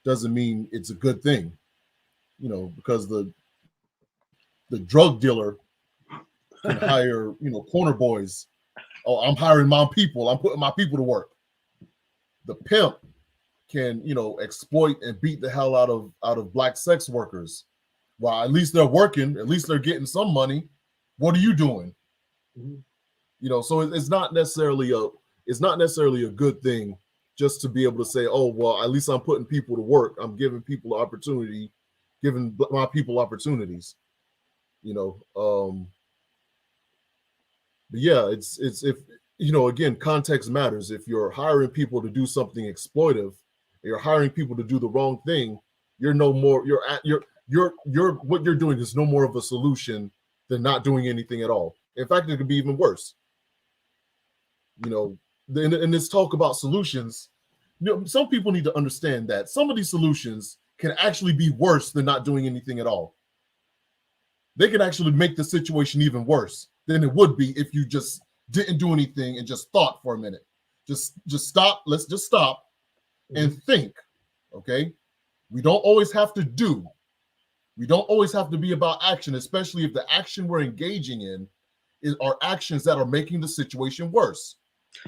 doesn't mean it's a good thing. Because the drug dealer can hire corner boys. Oh, I'm hiring my people. I'm putting my people to work. The pimp can exploit and beat the hell out of black sex workers. Well, at least they're working. At least they're getting some money. What are you doing? So it's not necessarily a good thing just to be able to say, oh, well, at least I'm putting people to work. I'm giving people opportunity, giving my people opportunities. But yeah, it's if again, context matters. If you're hiring people to do something exploitive, you're hiring people to do the wrong thing, you're no more. You're what you're doing is no more of a solution than not doing anything at all. In fact, it could be even worse. In this talk about solutions, some people need to understand that some of these solutions can actually be worse than not doing anything at all. They can actually make the situation even worse than it would be if you just didn't do anything and just thought for a minute. Just stop. Let's just stop and think. Okay. We don't always have to do. We don't always have to be about action, especially if the action we're engaging in are actions that are making the situation worse.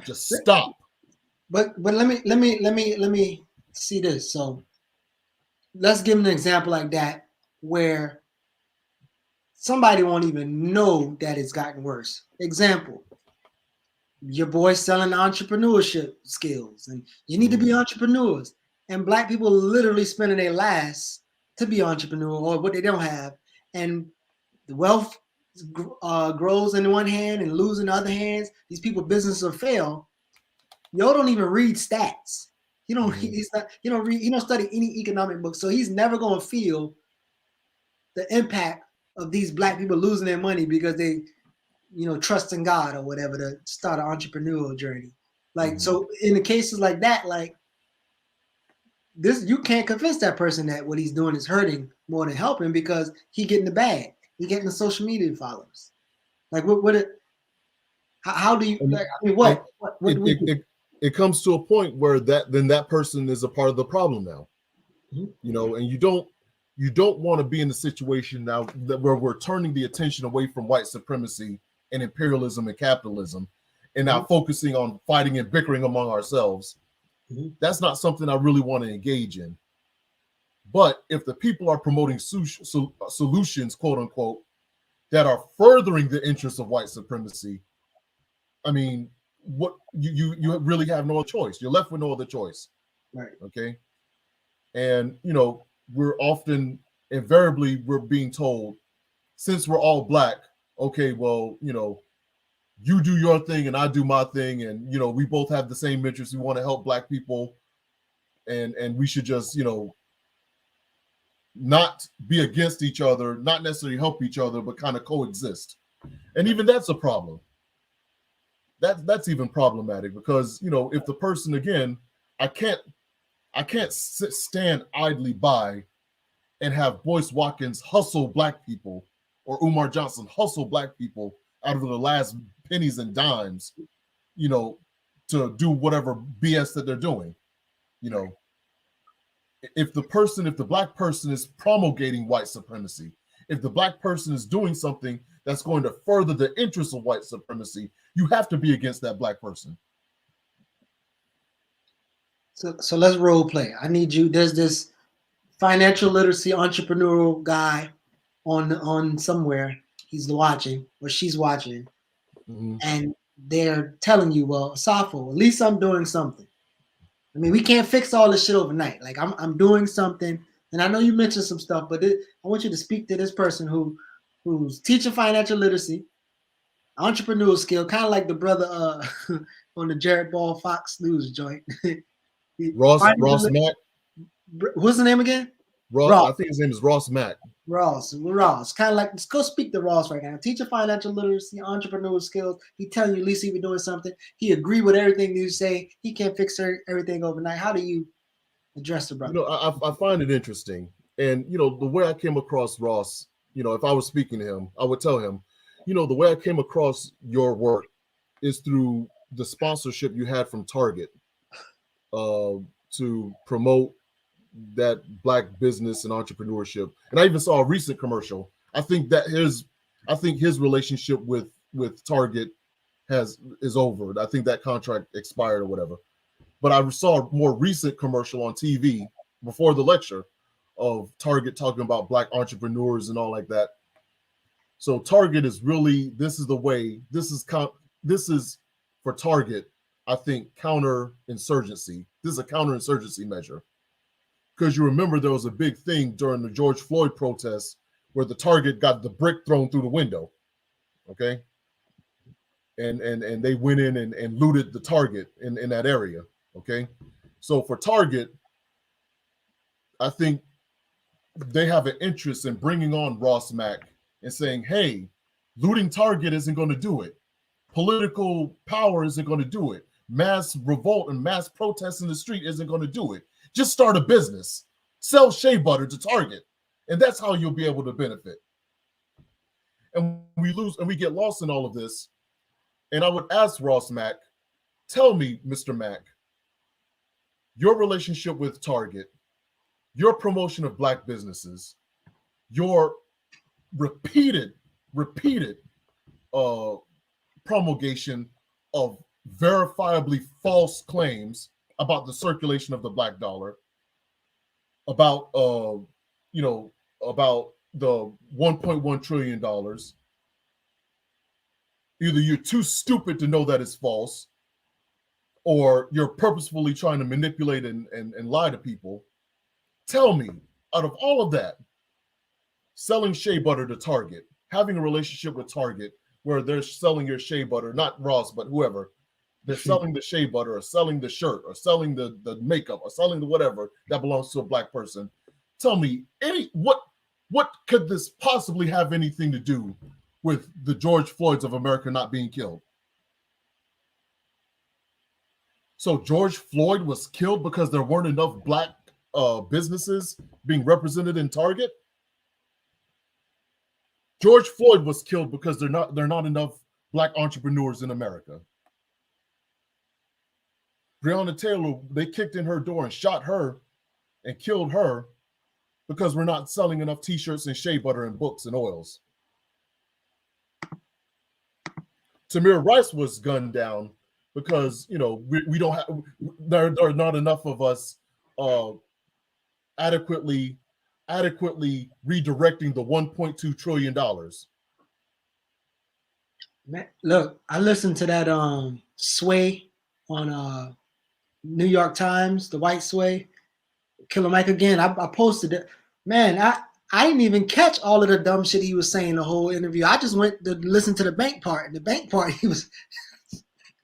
Just stop. But let me see this. So let's give an example like that where somebody won't even know that it's gotten worse. Example, your boy's selling entrepreneurship skills and you need to be entrepreneurs. And black people literally spending their last to be entrepreneur or what they don't have. And the wealth grows in one hand and lose in the other hands. These people businesses will fail. Yo don't even read stats. He don't study any economic books. So he's never gonna feel the impact of these black people losing their money because they trust in God or whatever to start an entrepreneurial journey. Like, so in the cases like that, like this, you can't convince that person that what he's doing is hurting more than helping because he getting the bag. He getting the social media followers. Like how do you, like, I mean, what do we do? It comes to a point where that person is a part of the problem now. And you don't want to be in the situation now where we're turning the attention away from white supremacy and imperialism and capitalism and now focusing on fighting and bickering among ourselves. That's not something I really want to engage in. But if the people are promoting solutions, quote unquote, that are furthering the interests of white supremacy, I mean, what you really have no choice. You're left with no other choice. Right. Okay. And we're often invariably we're being told, since we're all black, okay, well, you do your thing and I do my thing, and you know, we both have the same interests. We want to help Black people, and we should just, you know, not be against each other, not necessarily help each other, but kind of coexist. And even that's a problem. That's even problematic because, you know, if the person, again, I can't stand idly by and have Boyce Watkins hustle Black people or Umar Johnson hustle Black people out of the last pennies and dimes, you know, to do whatever BS that they're doing. You know, if the Black person is promulgating white supremacy, if the Black person is doing something that's going to further the interests of white supremacy, you have to be against that Black person. So let's role play. I need you. There's this financial literacy entrepreneurial guy on somewhere. He's watching or she's watching, and they're telling you, well, Safo, at least I'm doing something. I mean, we can't fix all this shit overnight. Like I'm doing something, and I know you mentioned some stuff, but I want you to speak to this person who's teaching financial literacy, entrepreneurial skill, kind of like the brother on the Jared Ball Fox News joint. Ross Mack. What's the name again? Ross. I think his name is Ross Mack. Ross. Kind of like, let's go speak to Ross right now. Teach financial literacy, entrepreneurial skills. He telling you at least he be doing something. He agree with everything you say. He can't fix everything overnight. How do you address the brother? You know, I find it interesting. And, you know, the way I came across Ross, you know, if I was speaking to him, I would tell him, you know, the way I came across your work is through the sponsorship you had from Target to promote that Black business and entrepreneurship. And I even saw a recent commercial. I think his relationship with Target is over. I think that contract expired or whatever. But I saw a more recent commercial on TV before the lecture of Target talking about Black entrepreneurs and all like that. So Target is really, this is for Target, I think, counterinsurgency. This is a counterinsurgency measure. Because you remember there was a big thing during the George Floyd protests where the Target got the brick thrown through the window. Okay. And they went in and looted the Target in that area. Okay. So for Target, I think they have an interest in bringing on Ross Mack and saying, hey, looting Target isn't going to do it. Political power isn't going to do it. Mass revolt and mass protest in the street isn't going to do it. Just start a business, sell shea butter to Target, and that's how you'll be able to benefit. And we get lost in all of this. And I would ask Ross Mack, tell me, Mr. Mack, your relationship with Target, your promotion of Black businesses, your repeated promulgation of verifiably false claims about the circulation of the Black dollar, about about the $1.1 trillion. Either you're too stupid to know that it's false, or you're purposefully trying to manipulate and lie to people. Tell me, out of all of that, selling shea butter to Target, having a relationship with Target where they're selling your shea butter, not Ross, but whoever, they're selling the shea butter or selling the shirt or selling the makeup or selling the whatever that belongs to a Black person. Tell me, what could this possibly have anything to do with the George Floyds of America not being killed? So George Floyd was killed because there weren't enough Black businesses being represented in Target? George Floyd was killed because there are not enough Black entrepreneurs in America. Breonna Taylor, they kicked in her door and shot her and killed her because we're not selling enough t-shirts and shea butter and books and oils. Tamir Rice was gunned down because, you know, we don't have, there are not enough of us adequately redirecting the $1.2 trillion. Man, look, I listened to that Sway on New York Times, the white Sway, Killer Mike again. I posted it. Man, I didn't even catch all of the dumb shit he was saying the whole interview. I just went to listen to the bank part. And the bank part, he was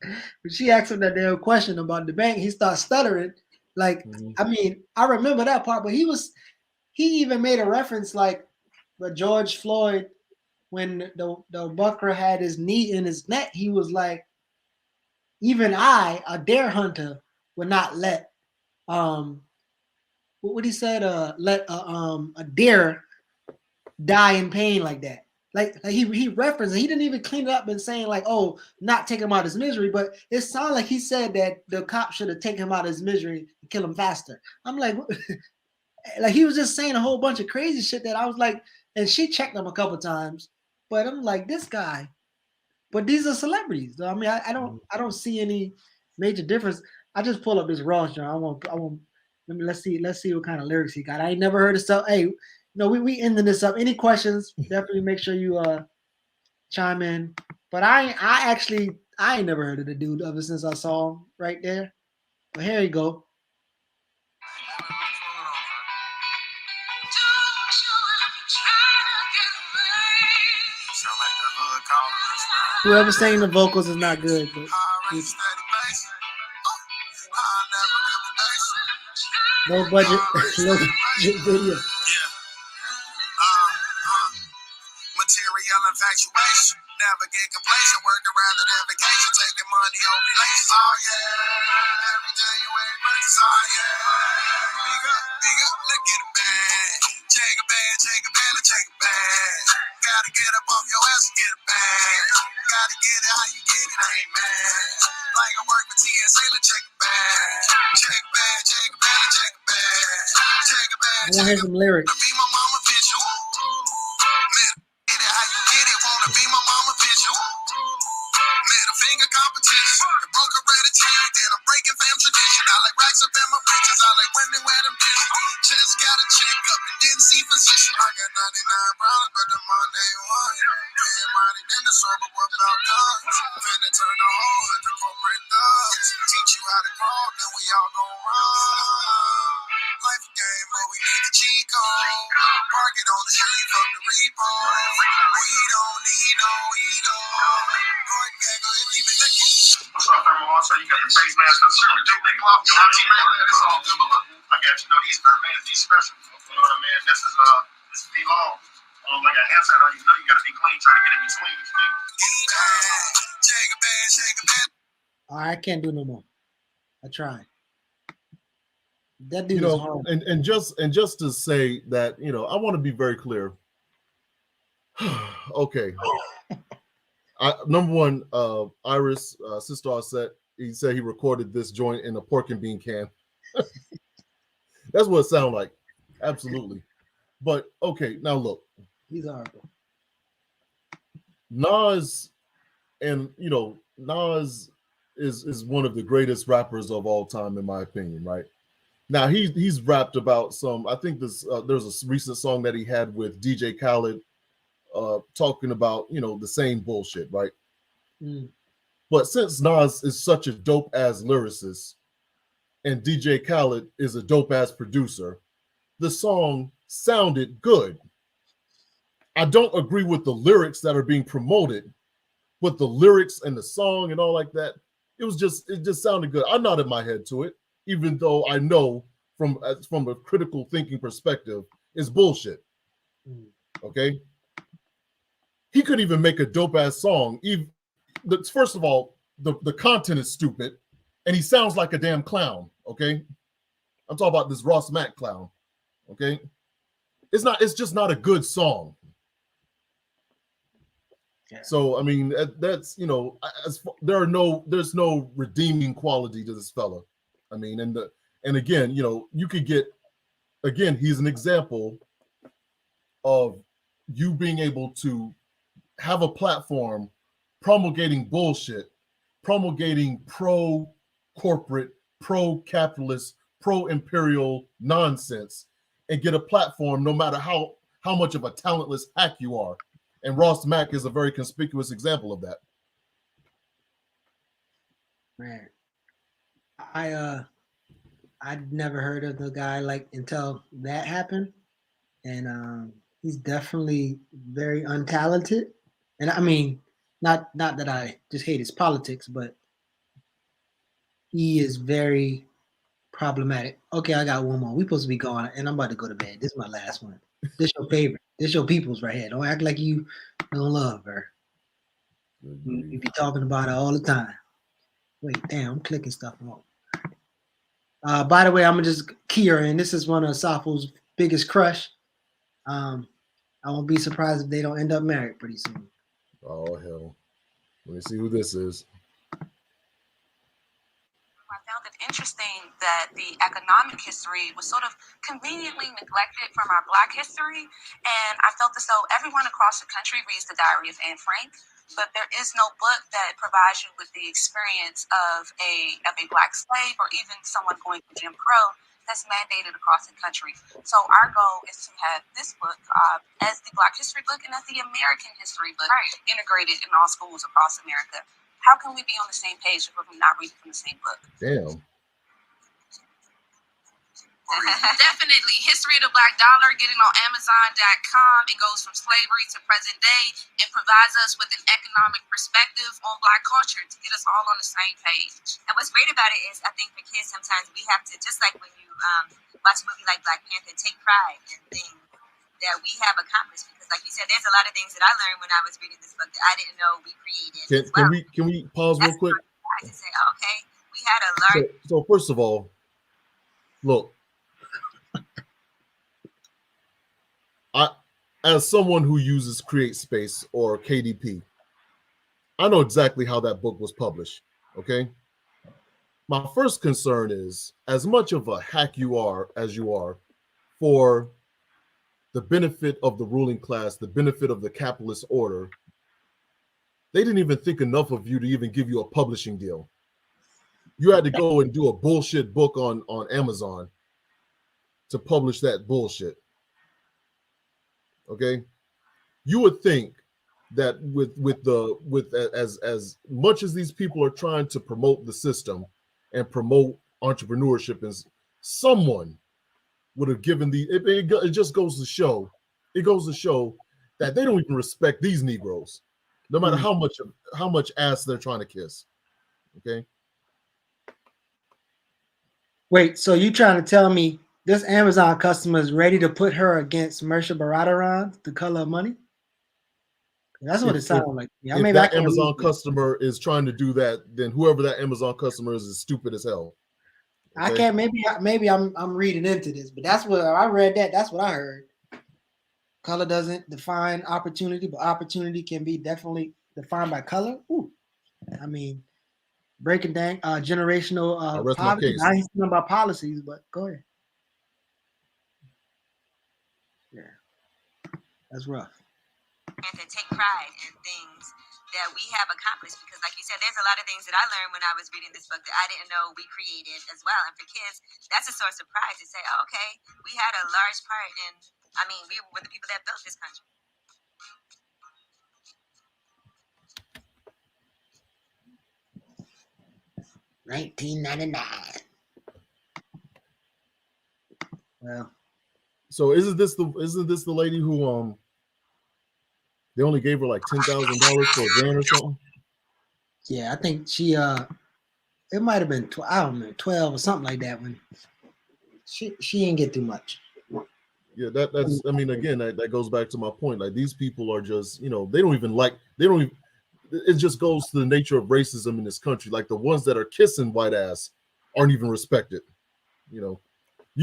when she asked him that damn question about the bank, he started stuttering. Like, I mean, I remember that part, but he even made a reference like with George Floyd when the bucker had his knee in his neck. He was like, even I, a dare hunter, would not let what he said, let a deer die in pain like that. Like he referenced, he didn't even clean it up and saying like, oh, not take him out of his misery, but it sounded like he said that the cop should have taken him out of his misery and kill him faster. I'm like, like he was just saying a whole bunch of crazy shit that I was like, and she checked him a couple times, but I'm like, this guy. But these are celebrities. I mean, I don't see any major difference. I just pull up this Ross John. I won't. Let's see what kind of lyrics he got. I ain't never heard of stuff. Hey, no, we ending this up. Any questions? Definitely make sure you chime in. But I ain't never heard of the dude ever since I saw him right there. But here you go. Whoever sang the vocals is not good, but no budget, no budget video. Material infatuation, never get complacent, work around the navigation, taking money over relations. Oh yeah, every January breaks. Oh yeah, big up, let's get it bad. Take a bad, take a bad, let's take it bad. Gotta get up off your ass and get it bad. Gotta get it how you get it, I ain't mad. Like I work with TSA, let's check it bad. Check it bad, check it bad, let's check it bad. Check it bad, I want to hear some lyrics. be my mama bitch. How you get it, wanna be my mama bitch. Middle finger competition. The broke hereditary, then I'm breaking fam tradition. I like racks up in my britches, I like women wear them bitches. Just got a check up and didn't see physician. I got 99 problems, but the money ain't one. Paying money, then the sober what about guns. Finna turn the whole into corporate thugs. Teach you how to crawl, then we all gon' run. Life a game, but we need the cheat code. Park it on the street from the repo. We don't need no ego. Gordon Gaggle, if you make a what's up, Thermal? Also, you got the face mask, the super duke clock. You know what I mean? It's all good, but look, I got you know these man, these special. You know what I mean? This is the long. Like a hand on you know you gotta be clean, try to get in between. Shake a bad, shake a bad. All right, I can't do no more. I tried. That dude You is know, horrible. and just to say that, you know, I want to be very clear. Okay. Number one, Iris, Sister Arset, he said he recorded this joint in a pork and bean can. That's what it sounded like. Absolutely. But okay, now look. He's horrible. Nas, and you know, Nas is one of the greatest rappers of all time, in my opinion, right? Now he's rapped about some. I think there's a recent song that he had with DJ Khaled, talking about, you know, the same bullshit, right? But since Nas is such a dope ass lyricist and DJ Khaled is a dope ass producer, the song sounded good. I don't agree with the lyrics that are being promoted, but the lyrics and the song and all like that, it just sounded good. I nodded my head to it, even though I know from a critical thinking perspective, it's bullshit. Okay, he could even make a dope ass song. First of all, the content is stupid, and he sounds like a damn clown. Okay, I'm talking about this Ross Mack clown. Okay, it's just not a good song. Yeah. So I mean, that's, you know, there's no redeeming quality to this fella. I mean, and again, you know, you could get, again, he's an example of you being able to have a platform promulgating bullshit, promulgating pro-corporate, pro-capitalist, pro-imperial nonsense, and get a platform no matter how much of a talentless hack you are. And Ross Mack is a very conspicuous example of that. Man, I'd never heard of the guy like until that happened. and he's definitely very untalented. And I mean, not that I just hate his politics, but he is very problematic. Okay, I got one more. We supposed to be going, and I'm about to go to bed. This is my last one. This your favorite. This your people's right here. Don't act like you don't love her. You be talking about her all the time. Wait, damn, I'm clicking stuff wrong. By the way, I'm gonna just key her in. This is one of Safo's biggest crush. I won't be surprised if they don't end up married pretty soon. Oh hell. Let me see who this is. I found it interesting that the economic history was sort of conveniently neglected from our Black history, and I felt as though everyone across the country reads the Diary of Anne Frank, but there is no book that provides you with the experience of a Black slave or even someone going to Jim Crow that's mandated across the country. So our goal is to have this book as the Black history book and as the American history book integrated in all schools across America. How can we be on the same page if we're not reading from the same book? Damn. Definitely. History of the Black Dollar, getting on Amazon.com. It goes from slavery to present day and provides us with an economic perspective on Black culture to get us all on the same page. And what's great about it is I think for kids sometimes we have to, just like when you watch a movie like Black Panther, take pride in things that we have accomplished, because like you said, there's a lot of things that I learned when I was reading this book that I didn't know we created. Can we pause real quick? To say, okay, we had a large. So first of all, look, as someone who uses CreateSpace or KDP, I know exactly how that book was published. Okay. My first concern is, as much of a hack you are for the benefit of the ruling class, the benefit of the capitalist order, they didn't even think enough of you to even give you a publishing deal. You had to go and do a bullshit book on Amazon to publish that bullshit. Okay, you would think that with as much as these people are trying to promote the system and promote entrepreneurship, and someone would have given it just goes to show that they don't even respect these Negroes, no matter how much ass they're trying to kiss. Okay. Wait, so you trying to tell me this Amazon customer is ready to put her against Mersha Baradaran, The Color of Money? That's what it sounded like. Yeah, if that Amazon customer is trying to do that, then whoever that Amazon customer is stupid as hell. Okay? I can't. Maybe I'm reading into this, but that's what I read. That's what I heard. Color doesn't define opportunity, but opportunity can be definitely defined by color. Ooh. I mean, breaking down generational poverty. I ain't talking about policies, but go ahead. Yeah, that's rough. And to take pride in things that we have accomplished, because like you said, there's a lot of things that I learned when I was reading this book that I didn't know we created as well. And for kids, that's a source of pride to say, oh, okay, we had a large part in, we were the people that built this country. $19.99. Well, so isn't this the lady who they only gave her like $10,000 for a grant or something? Yeah, I think she it might have been 12 or something like that. When she didn't get too much. Yeah, that's again, that goes back to my point. Like, these people are just, it just goes to the nature of racism in this country. Like, the ones that are kissing white ass aren't even respected. You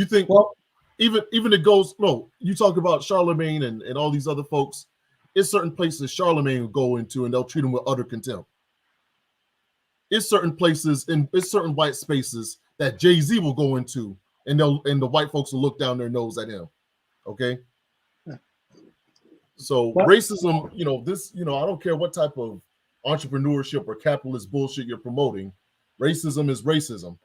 think, well, even it goes, no, you talk about Charlemagne and all these other folks. It's certain places Charlemagne will go into and they'll treat him with utter contempt. It's certain places it's certain white spaces that Jay-Z will go into and the white folks will look down their nose at him. Okay. So racism, I don't care what type of entrepreneurship or capitalist bullshit you're promoting. Racism is racism,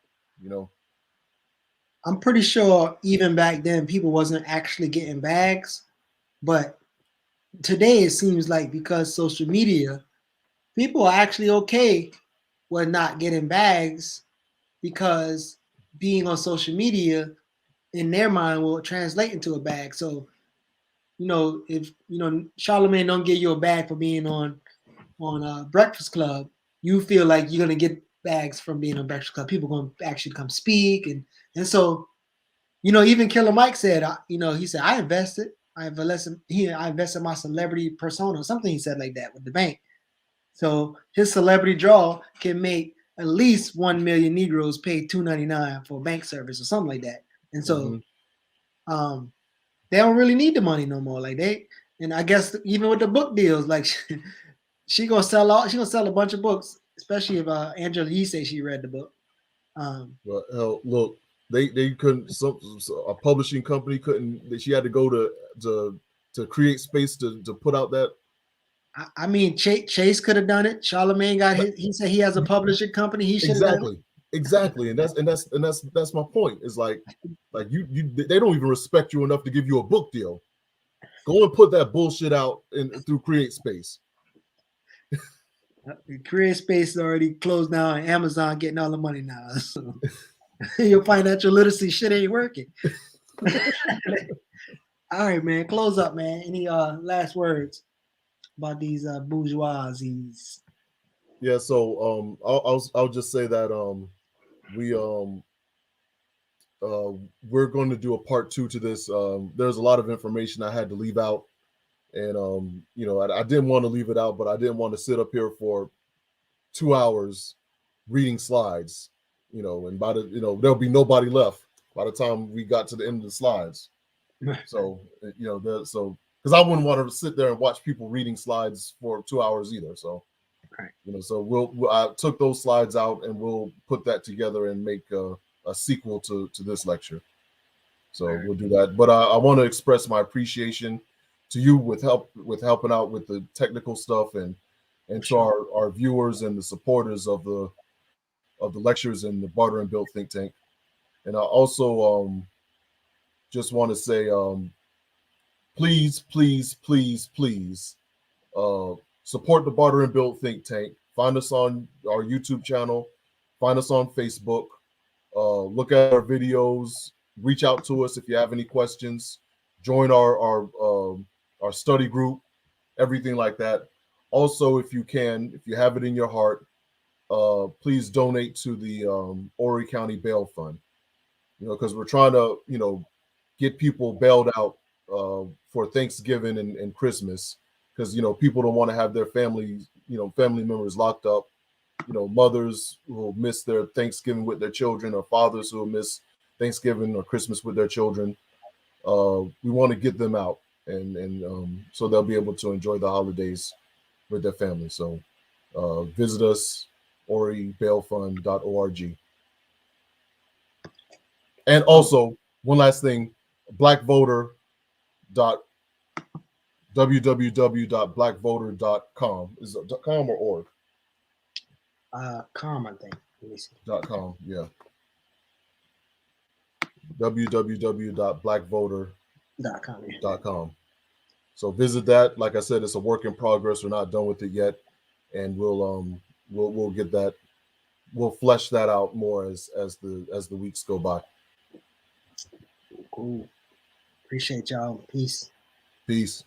I'm pretty sure even back then people wasn't actually getting bags, but today it seems like because social media, people are actually okay with not getting bags, because being on social media in their mind will translate into a bag. So if Charlemagne don't give you a bag for being on Breakfast Club, you feel like you're gonna get bags from being on Breakfast Club. People gonna actually come speak, and so even Killer Mike said, he said I invested my celebrity persona, something he said like that with the bank. So his celebrity draw can make at least 1 million Negroes pay $2.99 for bank service or something like that. And so they don't really need the money no more. And I guess even with the book deals, like she gonna sell a bunch of books, especially if Angela Yee says she read the book. Well, hell, look, they couldn't. A publishing company couldn't. She had to go to create space to put out that. I mean, Chase could have done it. Charlemagne he said he has a publishing company. He should have done it. Exactly, and that's my point. It's like you they don't even respect you enough to give you a book deal. Go and put that bullshit out through Create Space. Create Space is already closed down, and Amazon getting all the money now. So your financial literacy shit ain't working. All right, man. Close up, man. Any last words about these bourgeoisies? Yeah, so I'll just say that we're going to do a part 2 to this. There's a lot of information I had to leave out, and I didn't want to leave it out, but I didn't want to sit up here for 2 hours reading slides, and by the there'll be nobody left by the time we got to the end of the slides. So because I wouldn't want to sit there and watch people reading slides for 2 hours either. So right. So I took those slides out, and we'll put that together and make a sequel to this lecture. So we'll do that. But I want to express my appreciation to you with helping out with the technical stuff, and to our viewers and the supporters of the lectures and the Barter and Build think tank. And I also just want to say, please, please, please, please support the Barter and Build think tank. Find us on our YouTube channel. Find us on Facebook. Look at our videos. Reach out to us if you have any questions. Join our study group. Everything like that. Also, if you have it in your heart, please donate to the Horry County Bail Fund. Because we're trying to get people bailed out for Thanksgiving and Christmas, because people don't want to have their family members locked up. Mothers who will miss their Thanksgiving with their children, or fathers who will miss Thanksgiving or Christmas with their children. We want to get them out, and so they'll be able to enjoy the holidays with their family. So visit us, horrybailfund.org. And also, one last thing, www.blackvoter.com. Is it .com or org? Com, I think. Let me see. .com, yeah. www.blackvoter.com. So visit that. Like I said, it's a work in progress. We're not done with it yet, and we'll get that. We'll flesh that out more as the weeks go by. Cool. Appreciate y'all. Peace. Peace.